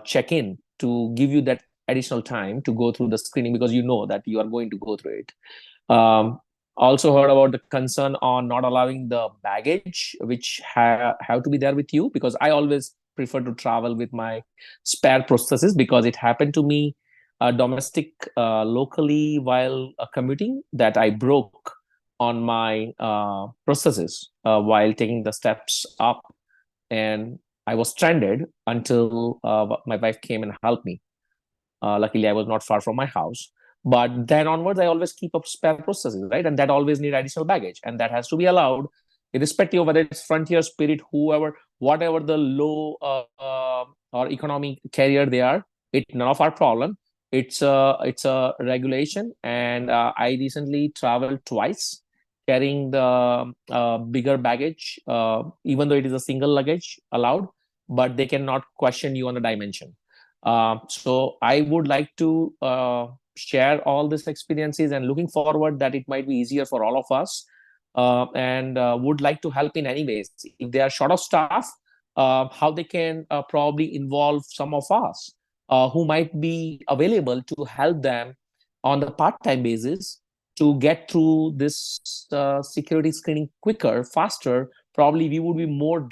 check-in, to give you that additional time to go through the screening, because you know that you are going to go through it. Also heard about the concern on not allowing the baggage which have to be there with you, because I always prefer to travel with my spare prosthesis, because it happened to me locally while commuting, that I broke on my prosthesis while taking the steps up, and I was stranded until my wife came and helped me. Luckily, I was not far from my house. But then onwards, I always keep up spare prosthesis, right? And that always need additional baggage, and that has to be allowed, irrespective of whether it's Frontier, Spirit, whoever, whatever the low or economy carrier they are. It's none of our problem. It's a regulation, and I recently traveled twice carrying the bigger baggage, even though it is a single luggage allowed, but they cannot question you on the dimension. So I would like to share all these experiences, and looking forward that it might be easier for all of us, and would like to help in any ways. If they are short of staff, how they can probably involve some of us who might be available to help them on the part-time basis to get through this security screening quicker, faster. Probably we would be more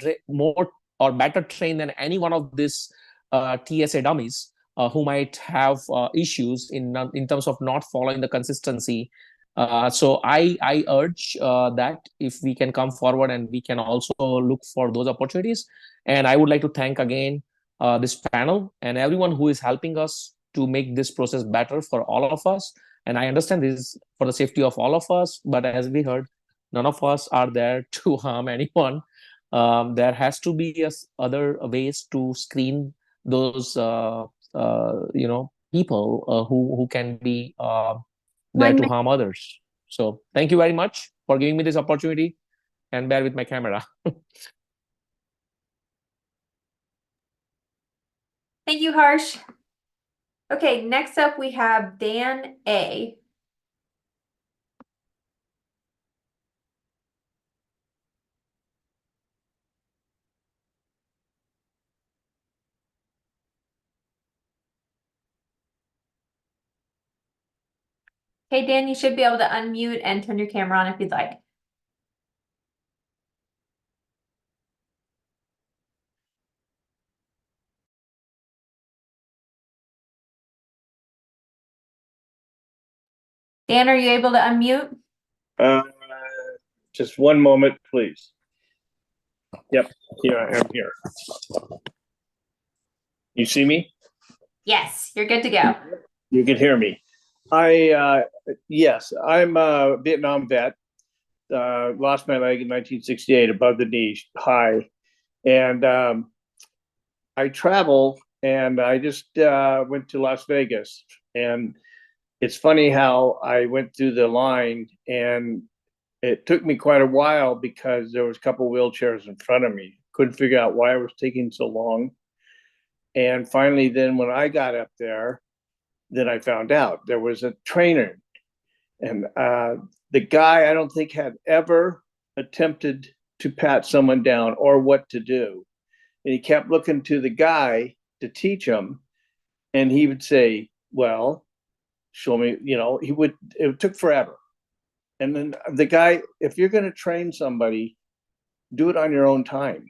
or better trained than any one of these TSA dummies who might have issues in terms of not following the consistency. So I urge that if we can come forward, and we can also look for those opportunities. And I would like to thank again this panel and everyone who is helping us to make this process better for all of us. And I understand this is for the safety of all of us, but as we heard, none of us are there to harm anyone. There has to be other ways to screen those people who can be there to harm others. So thank you very much for giving me this opportunity, and bear with my camera. Thank you, Harsh. Okay, next up we have Dan A. Okay, Dan, you should be able to unmute and turn your camera on if you'd like. Dan, are you able to unmute? Just one moment, please. Yep, here I am here. You see me? Yes, you're good to go. You can hear me. Yes, I'm a Vietnam vet. Lost my leg in 1968, above the knee, high. And I travel, and I just went to Las Vegas. And it's funny how I went through the line, and it took me quite a while because there was a couple wheelchairs in front of me. Couldn't figure out why it was taking so long. And finally, then when I got up there, then I found out there was a trainer. And the guy, I don't think, had ever attempted to pat someone down or what to do. And he kept looking to the guy to teach him. And he would say, well, show me, it took forever. And then the guy, if you're going to train somebody, do it on your own time.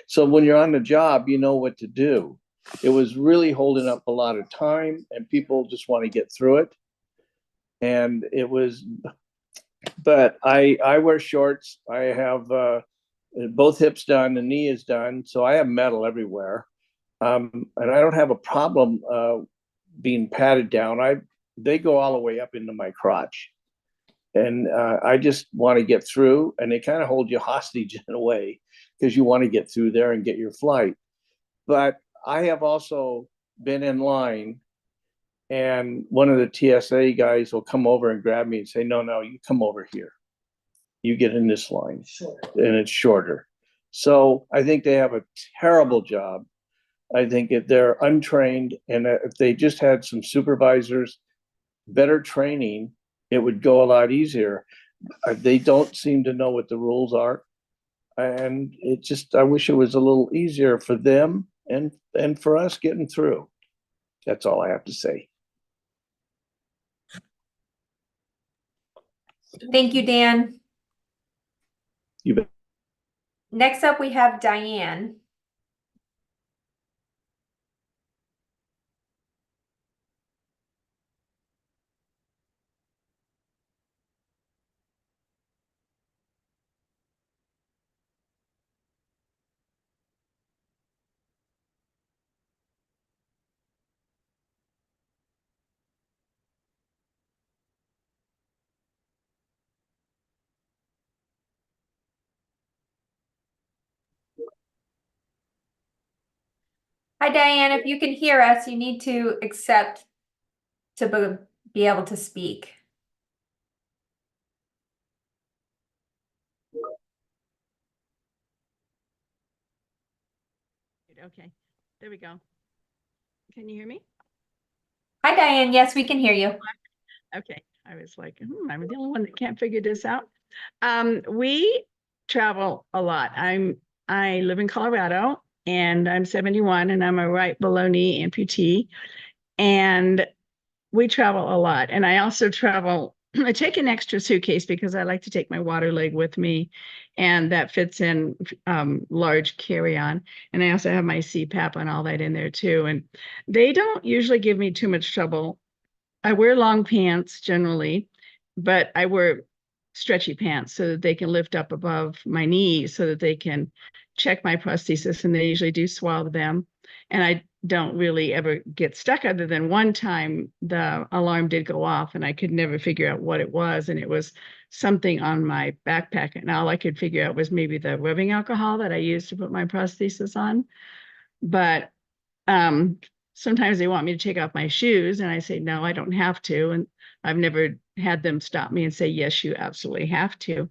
So when you're on the job, you know what to do. It was really holding up a lot of time, and people just want to get through it. And it was, but I wear shorts. I have both hips done, the knee is done. So I have metal everywhere. And I don't have a problem being patted down. They go all the way up into my crotch. And I just want to get through, and they kind of hold you hostage in a way because you want to get through there and get your flight. But I have also been in line, and one of the TSA guys will come over and grab me and say, no, you come over here. You get in this line, and it's shorter. So I think they have a terrible job. I think if they're untrained, and if they just had some supervisors, better training, it would go a lot easier. They don't seem to know what the rules are. And I wish it was a little easier for them and for us getting through. That's all I have to say. Thank you, Dan. You bet. Next up, we have Diane. Hi, Diane. If you can hear us, you need to accept to be able to speak. Okay, there we go. Can you hear me? Hi, Diane. Yes, we can hear you. Okay, I was like, I'm the only one that can't figure this out. We travel a lot. I live in Colorado, and I'm 71, and I'm a right below knee amputee, and we travel a lot. And I also travel. I take an extra suitcase because I like to take my water leg with me, and that fits in large carry-on. And I also have my CPAP and all that in there too. And they don't usually give me too much trouble. I wear long pants generally, but I wear stretchy pants so that they can lift up above my knees so that they can check my prosthesis, and they usually do swab them. And I don't really ever get stuck, other than one time the alarm did go off and I could never figure out what it was. And it was something on my backpack. And all I could figure out was maybe the rubbing alcohol that I used to put my prosthesis on. But sometimes they want me to take off my shoes, and I say, no, I don't have to. And I've never had them stop me and say, yes, you absolutely have to.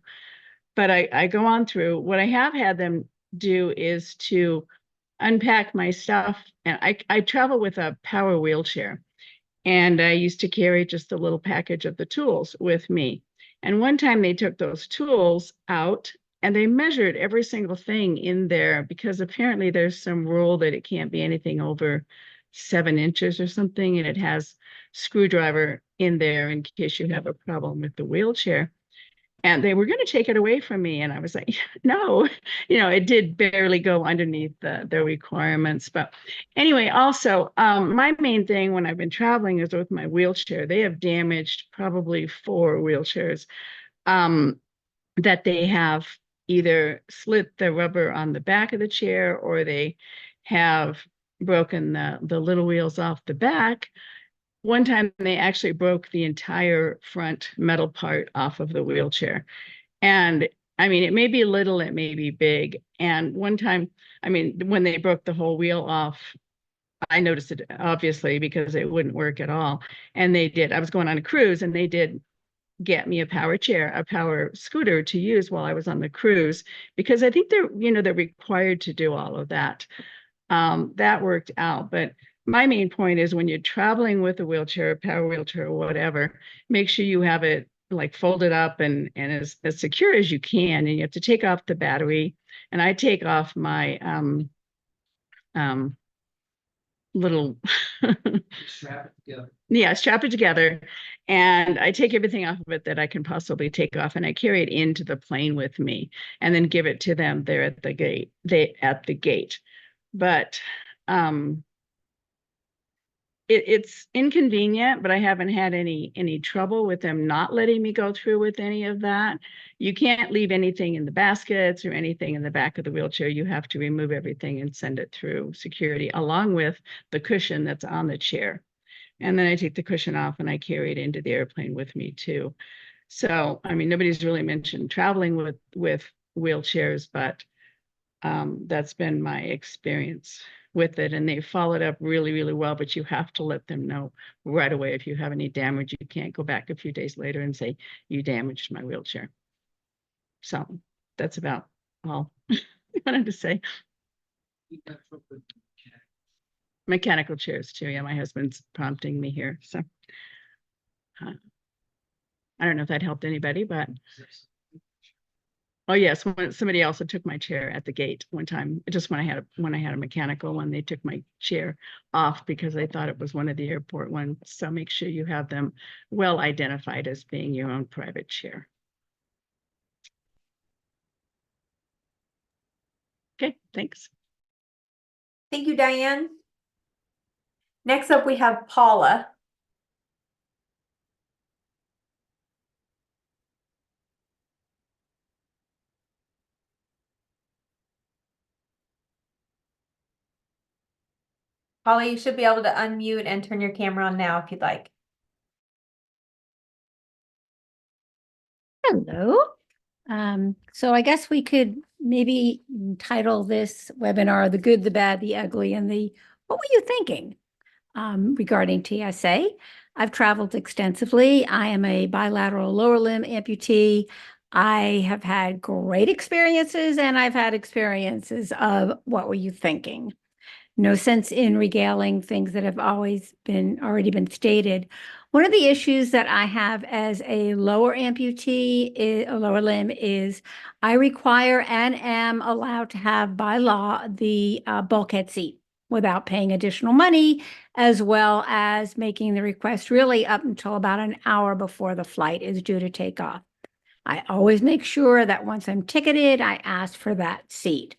But I go on through. What I have had them do is to unpack my stuff. And I travel with a power wheelchair, and I used to carry just a little package of the tools with me. And one time they took those tools out and they measured every single thing in there, because apparently there's some rule that it can't be anything over 7 inches or something. And it has screwdriver in there in case you have a problem with the wheelchair. And they were going to take it away from me. And I was like, no, it did barely go underneath the requirements. But anyway, also, my main thing when I've been traveling is with my wheelchair. They have damaged probably 4 wheelchairs that they have either slit the rubber on the back of the chair, or they have broken the little wheels off the back. One time they actually broke the entire front metal part off of the wheelchair. And I mean, it may be little, it may be big. And one time, when they broke the whole wheel off, I noticed it obviously because it wouldn't work at all. And I was going on a cruise, and they did get me a power chair, a power scooter to use while I was on the cruise, because I think they're required to do all of that. That worked out. But my main point is, when you're traveling with a wheelchair, a power wheelchair, or whatever, make sure you have it like folded up and as secure as you can. And you have to take off the battery. And I take off my little strap it together. Yeah, strap it together. And I take everything off of it that I can possibly take off, and I carry it into the plane with me, and then give it to them there at the gate. But it's inconvenient, but I haven't had any trouble with them not letting me go through with any of that. You can't leave anything in the baskets or anything in the back of the wheelchair. You have to remove everything and send it through security along with the cushion that's on the chair. And then I take the cushion off and I carry it into the airplane with me too. So, I mean, nobody's really mentioned traveling with wheelchairs, but that's been my experience with it. And they followed up really, really well, but you have to let them know right away if you have any damage. You can't go back a few days later and say, you damaged my wheelchair. So that's about all I wanted to say. Mechanical chairs too. Yeah, my husband's prompting me here. So I don't know if that helped anybody, but oh yes, somebody also took my chair at the gate one time. Just when I had a mechanical one, they took my chair off because they thought it was one of the airport ones. So make sure you have them well identified as being your own private chair. Okay, thanks. Thank you, Diane. Next up, we have Paula. Paula, you should be able to unmute and turn your camera on now if you'd like. Hello. So I guess we could maybe title this webinar, The Good, the Bad, the Ugly, and the What Were You Thinking regarding TSA. I've traveled extensively. I am a bilateral lower limb amputee. I have had great experiences and I've had experiences of what were you thinking? No sense in regaling things that have already been stated. One of the issues that I have as a lower amputee, a lower limb, is I require and am allowed to have by law the bulkhead seat without paying additional money, as well as making the request really up until about an hour before the flight is due to take off. I always make sure that once I'm ticketed, I ask for that seat.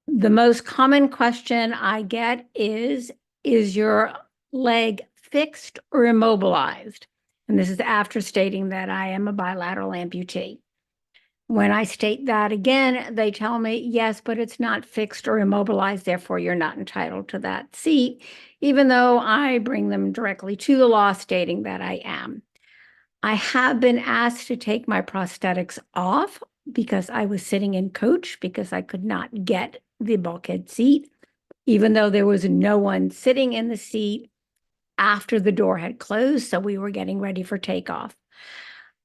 The most common question I get is your leg fixed or immobilized? And this is after stating that I am a bilateral amputee. When I state that again, they tell me, yes, but it's not fixed or immobilized, therefore you're not entitled to that seat, even though I bring them directly to the law stating that I am. I have been asked to take my prosthetics off because I was sitting in coach because I could not get the bulkhead seat, even though there was no one sitting in the seat after the door had closed, so we were getting ready for takeoff.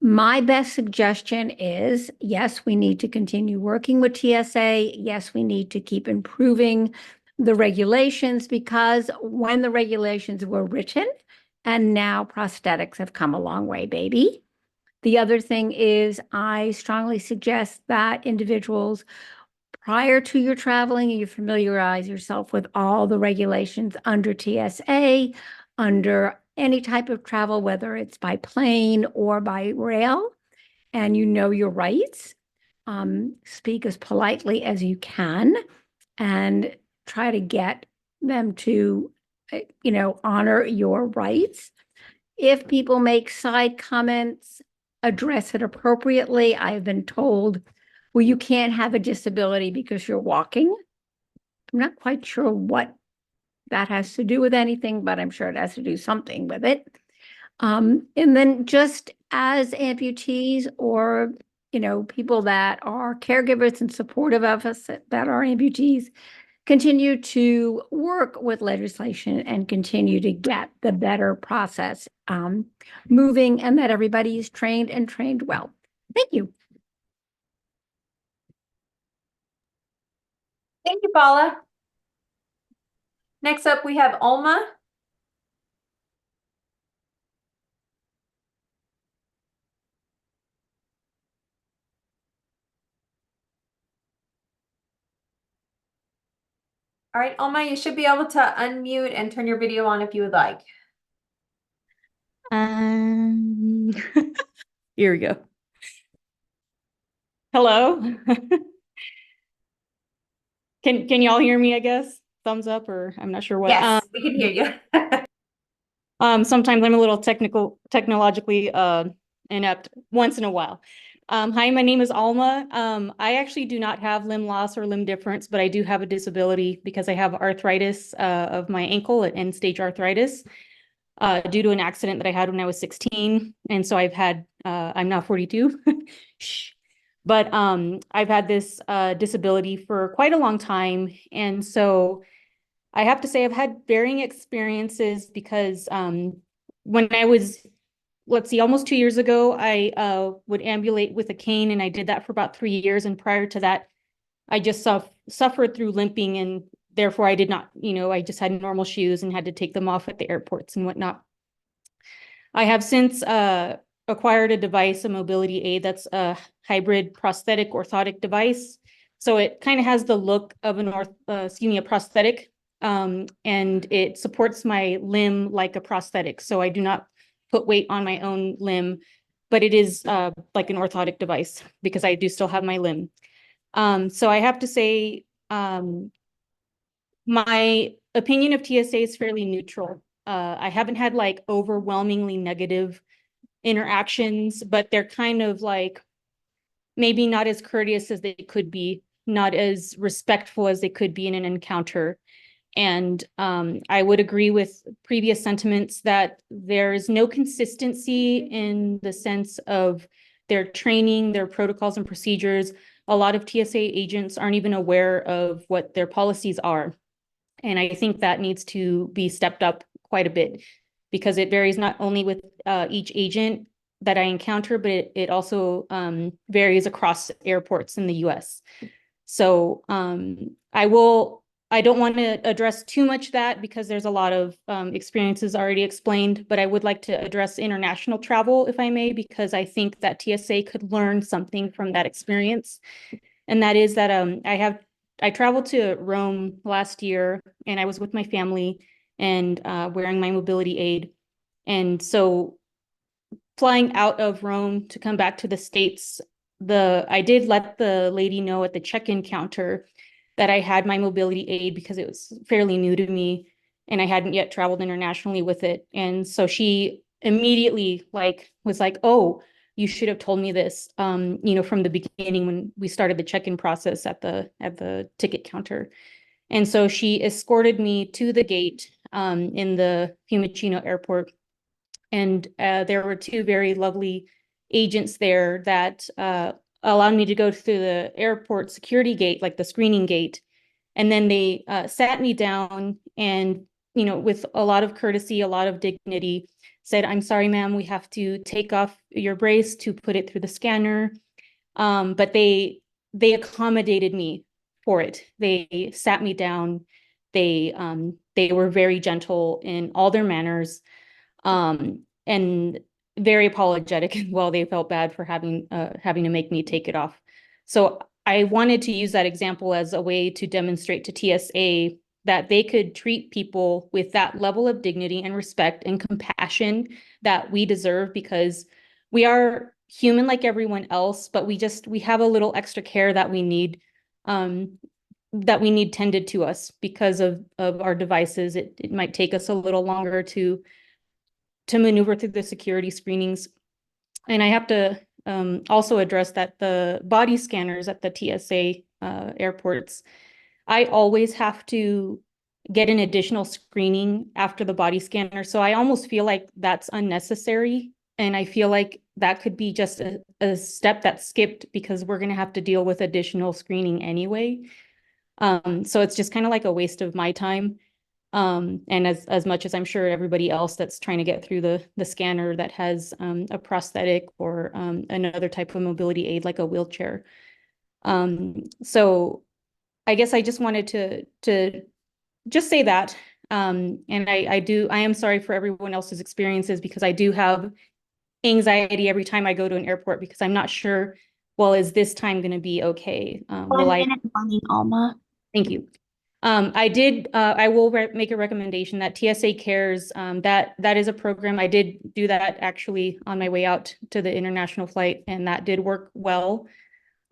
My best suggestion is, yes, we need to continue working with TSA. Yes, we need to keep improving the regulations because when the regulations were written, and now prosthetics have come a long way, baby. The other thing is I strongly suggest that individuals, prior to your traveling, you familiarize yourself with all the regulations under TSA, under any type of travel, whether it's by plane or by rail, and you know your rights. Speak as politely as you can and try to get them to, honor your rights. If people make side comments, address it appropriately. I've been told, well, you can't have a disability because you're walking. I'm not quite sure what that has to do with anything, but I'm sure it has to do something with it. And then just as amputees or, people that are caregivers and supportive of us that are amputees, continue to work with legislation and continue to get the better process moving and that everybody is trained and trained well. Thank you. Thank you, Paula. Next up, we have Alma. All right, Alma, you should be able to unmute and turn your video on if you would like. Here we go. Hello. Can y'all hear me, I guess? thumbs up, or I'm not sure what. Yes, we can hear you. Sometimes I'm a little technologically inept once in a while. Hi, my name is Alma. I actually do not have limb loss or limb difference, but I do have a disability because I have arthritis of my ankle, end-stage arthritis, due to an accident that I had when I was 16. And so I've had, I'm now 42. Shh. But I've had this disability for quite a long time. And so I have to say I've had varying experiences because when I was, let's see, almost 2 years ago, I would ambulate with a cane, and I did that for about 3 years. And prior to that, I just suffered through limping, and therefore I did not, I just had normal shoes and had to take them off at the airports and whatnot. I have since acquired a device, a mobility aid that's a hybrid prosthetic orthotic device. So it kind of has the look of a prosthetic, and it supports my limb like a prosthetic. So I do not put weight on my own limb, but it is like an orthotic device because I do still have my limb. So I have to say, my opinion of TSA is fairly neutral. I haven't had like overwhelmingly negative interactions, but they're kind of like maybe not as courteous as they could be, not as respectful as they could be in an encounter. And I would agree with previous sentiments that there is no consistency in the sense of their training, their protocols and procedures. A lot of TSA agents aren't even aware of what their policies are. And I think that needs to be stepped up quite a bit because it varies not only with each agent that I encounter, but it also varies across airports in the US. So I don't want to address too much that because there's a lot of experiences already explained, but I would like to address international travel, if I may, because I think that TSA could learn something from that experience. And that is that I traveled to Rome last year, and I was with my family and wearing my mobility aid. And so flying out of Rome to come back to the States, I did let the lady know at the check-in counter that I had my mobility aid because it was fairly new to me and I hadn't yet traveled internationally with it. And so she immediately was like, oh, you should have told me this, from the beginning when we started the check-in process at the ticket counter. And so she escorted me to the gate in the Fiumicino airport. And there were two very lovely agents there that allowed me to go through the airport security gate, like the screening gate. And then they sat me down and, with a lot of courtesy, a lot of dignity, said, I'm sorry, ma'am, we have to take off your brace to put it through the scanner. But they accommodated me for it. They sat me down. They were very gentle in all their manners, and very apologetic. Well, they felt bad for having to make me take it off. So I wanted to use that example as a way to demonstrate to TSA that they could treat people with that level of dignity and respect and compassion that we deserve, because we are human like everyone else, but we have a little extra care that we need tended to us because of our devices. It might take us a little longer to maneuver through the security screenings. And I have to also address that the body scanners at the TSA airports, I always have to get an additional screening after the body scanner. So I almost feel like that's unnecessary. And I feel like that could be just a step that's skipped because we're going to have to deal with additional screening anyway. So it's just kind of like a waste of my time. And as much as I'm sure everybody else that's trying to get through the scanner that has a prosthetic or another type of mobility aid like a wheelchair. So I guess I just wanted to just say that. And I am sorry for everyone else's experiences because I do have anxiety every time I go to an airport because I'm not sure, well, is this time going to be okay? Alma. Thank you. I will make a recommendation that TSA Cares, that is a program. I did do that actually on my way out to the international flight, and that did work well.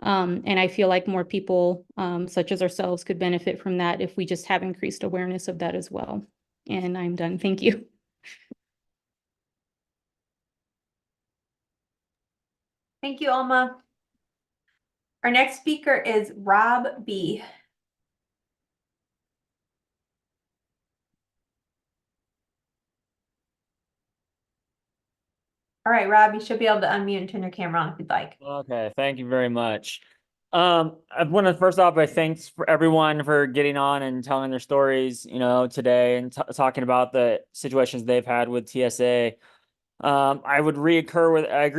And I feel like more people, such as ourselves, could benefit from that if we just have increased awareness of that as well. And I'm done. Thank you. Thank you, Alma. Our next speaker is Rob B. All right, Rob, you should be able to unmute and turn your camera on if you'd like. Okay, thank you very much. I want to first off, thanks for everyone for getting on and telling their stories, today and talking about the situations they've had with TSA. I agree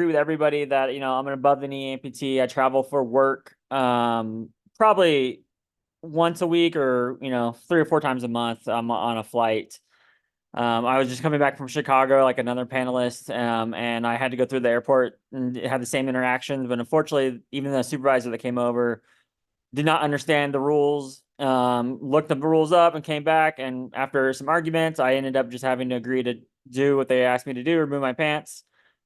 with everybody that, I'm an above the knee amputee. I travel for work, probably once a week or, 3 or 4 times a month. I'm on a flight. I was just coming back from Chicago, like another panelist, and I had to go through the airport and have the same interactions. But unfortunately, even the supervisor that came over did not understand the rules, looked the rules up and came back. And after some arguments, I ended up just having to agree to do what they asked me to do, remove my pants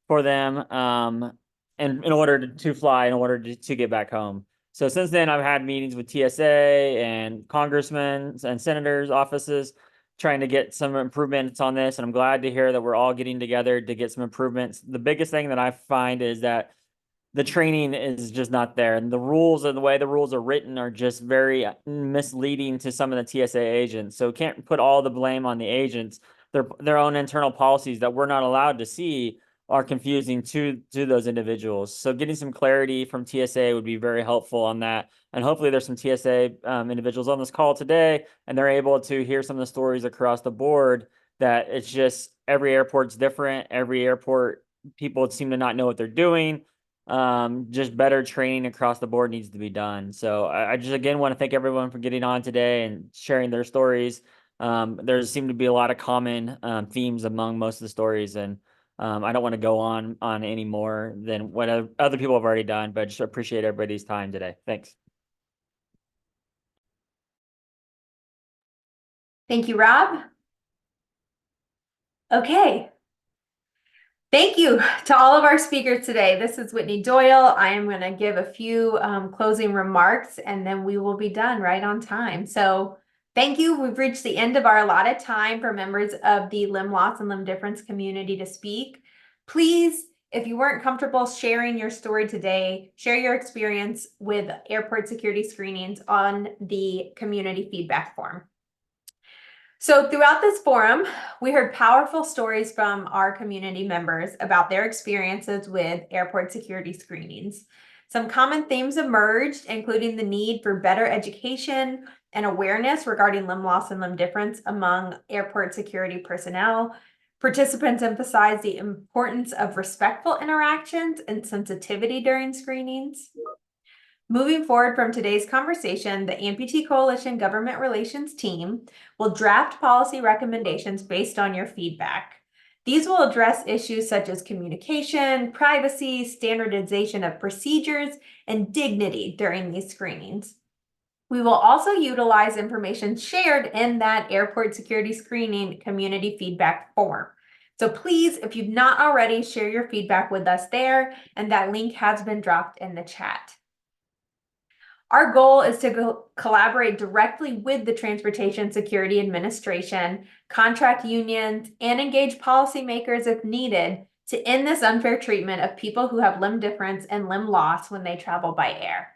for them, and in order to fly, in order to get back home. So since then, I've had meetings with TSA and congressmen and senators' offices trying to get some improvements on this. And I'm glad to hear that we're all getting together to get some improvements. The biggest thing that I find is that the training is just not there. And the rules and the way the rules are written are just very misleading to some of the TSA agents. So can't put all the blame on the agents. Their own internal policies that we're not allowed to see are confusing to those individuals. So getting some clarity from TSA would be very helpful on that. And hopefully there's some TSA individuals on this call today, and they're able to hear some of the stories across the board that it's just every airport's different. Every airport, people seem to not know what they're doing. Just better training across the board needs to be done. So I just, again, want to thank everyone for getting on today and sharing their stories. There seem to be a lot of common themes among most of the stories, and I don't want to go on any more than what other people have already done, but just appreciate everybody's time today. Thanks. Thank you, Rob. Okay. Thank you to all of our speakers today. This is Whitney Doyle. I am going to give a few closing remarks, and then we will be done right on time. So thank you. We've reached the end of our allotted time for members of the limb loss and limb difference community to speak. Please, if you weren't comfortable sharing your story today, share your experience with airport security screenings on the community feedback form. So throughout this forum, we heard powerful stories from our community members about their experiences with airport security screenings. Some common themes emerged, including the need for better education and awareness regarding limb loss and limb difference among airport security personnel. Participants emphasized the importance of respectful interactions and sensitivity during screenings. Moving forward from today's conversation, the Amputee Coalition Government Relations team will draft policy recommendations based on your feedback. These will address issues such as communication, privacy, standardization of procedures, and dignity during these screenings. We will also utilize information shared in that airport security screening community feedback form. So please, if you've not already, share your feedback with us there, and that link has been dropped in the chat. Our goal is to collaborate directly with the Transportation Security Administration, contract unions, and engage policymakers if needed to end this unfair treatment of people who have limb difference and limb loss when they travel by air.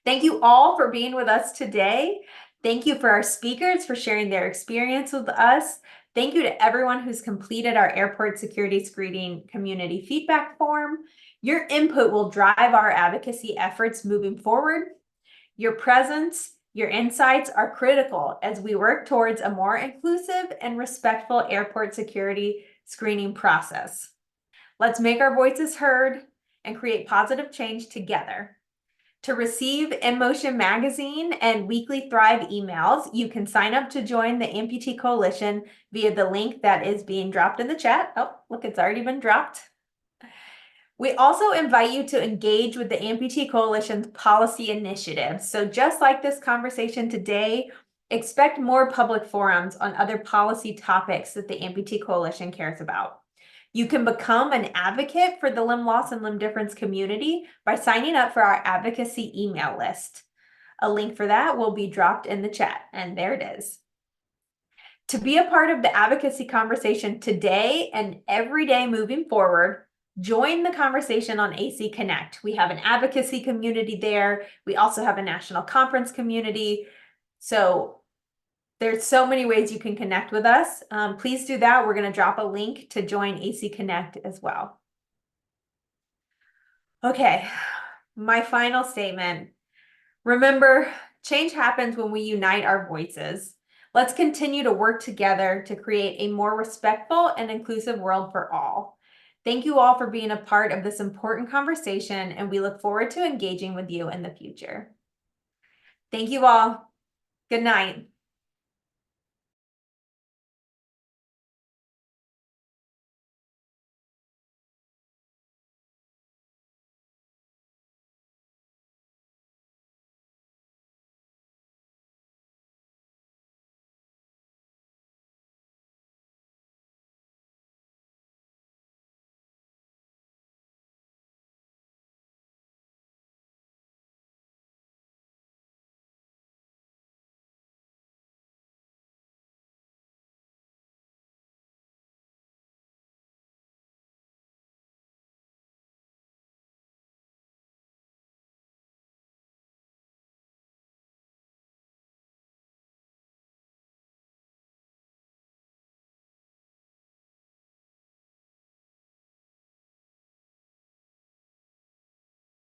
Thank you all for being with us today. Thank you for our speakers for sharing their experience with us. Thank you to everyone who's completed our airport security screening community feedback form. Your input will drive our advocacy efforts moving forward. Your presence, your insights are critical as we work towards a more inclusive and respectful airport security screening process. Let's make our voices heard and create positive change together. To receive In Motion magazine and weekly Thrive emails, you can sign up to join the Amputee Coalition via the link that is being dropped in the chat. Oh, look, it's already been dropped. We also invite you to engage with the Amputee Coalition's policy initiatives. So just like this conversation today, expect more public forums on other policy topics that the Amputee Coalition cares about. You can become an advocate for the limb loss and limb difference community by signing up for our advocacy email list. A link for that will be dropped in the chat, and there it is. To be a part of the advocacy conversation today and every day moving forward, join the conversation on AC Connect. We have an advocacy community there. We also have a national conference community. So there's so many ways you can connect with us. Please do that. We're going to drop a link to join AC Connect as well. Okay, my final statement. Remember, change happens when we unite our voices. Let's continue to work together to create a more respectful and inclusive world for all. Thank you all for being a part of this important conversation, and we look forward to engaging with you in the future. Thank you all. Good night.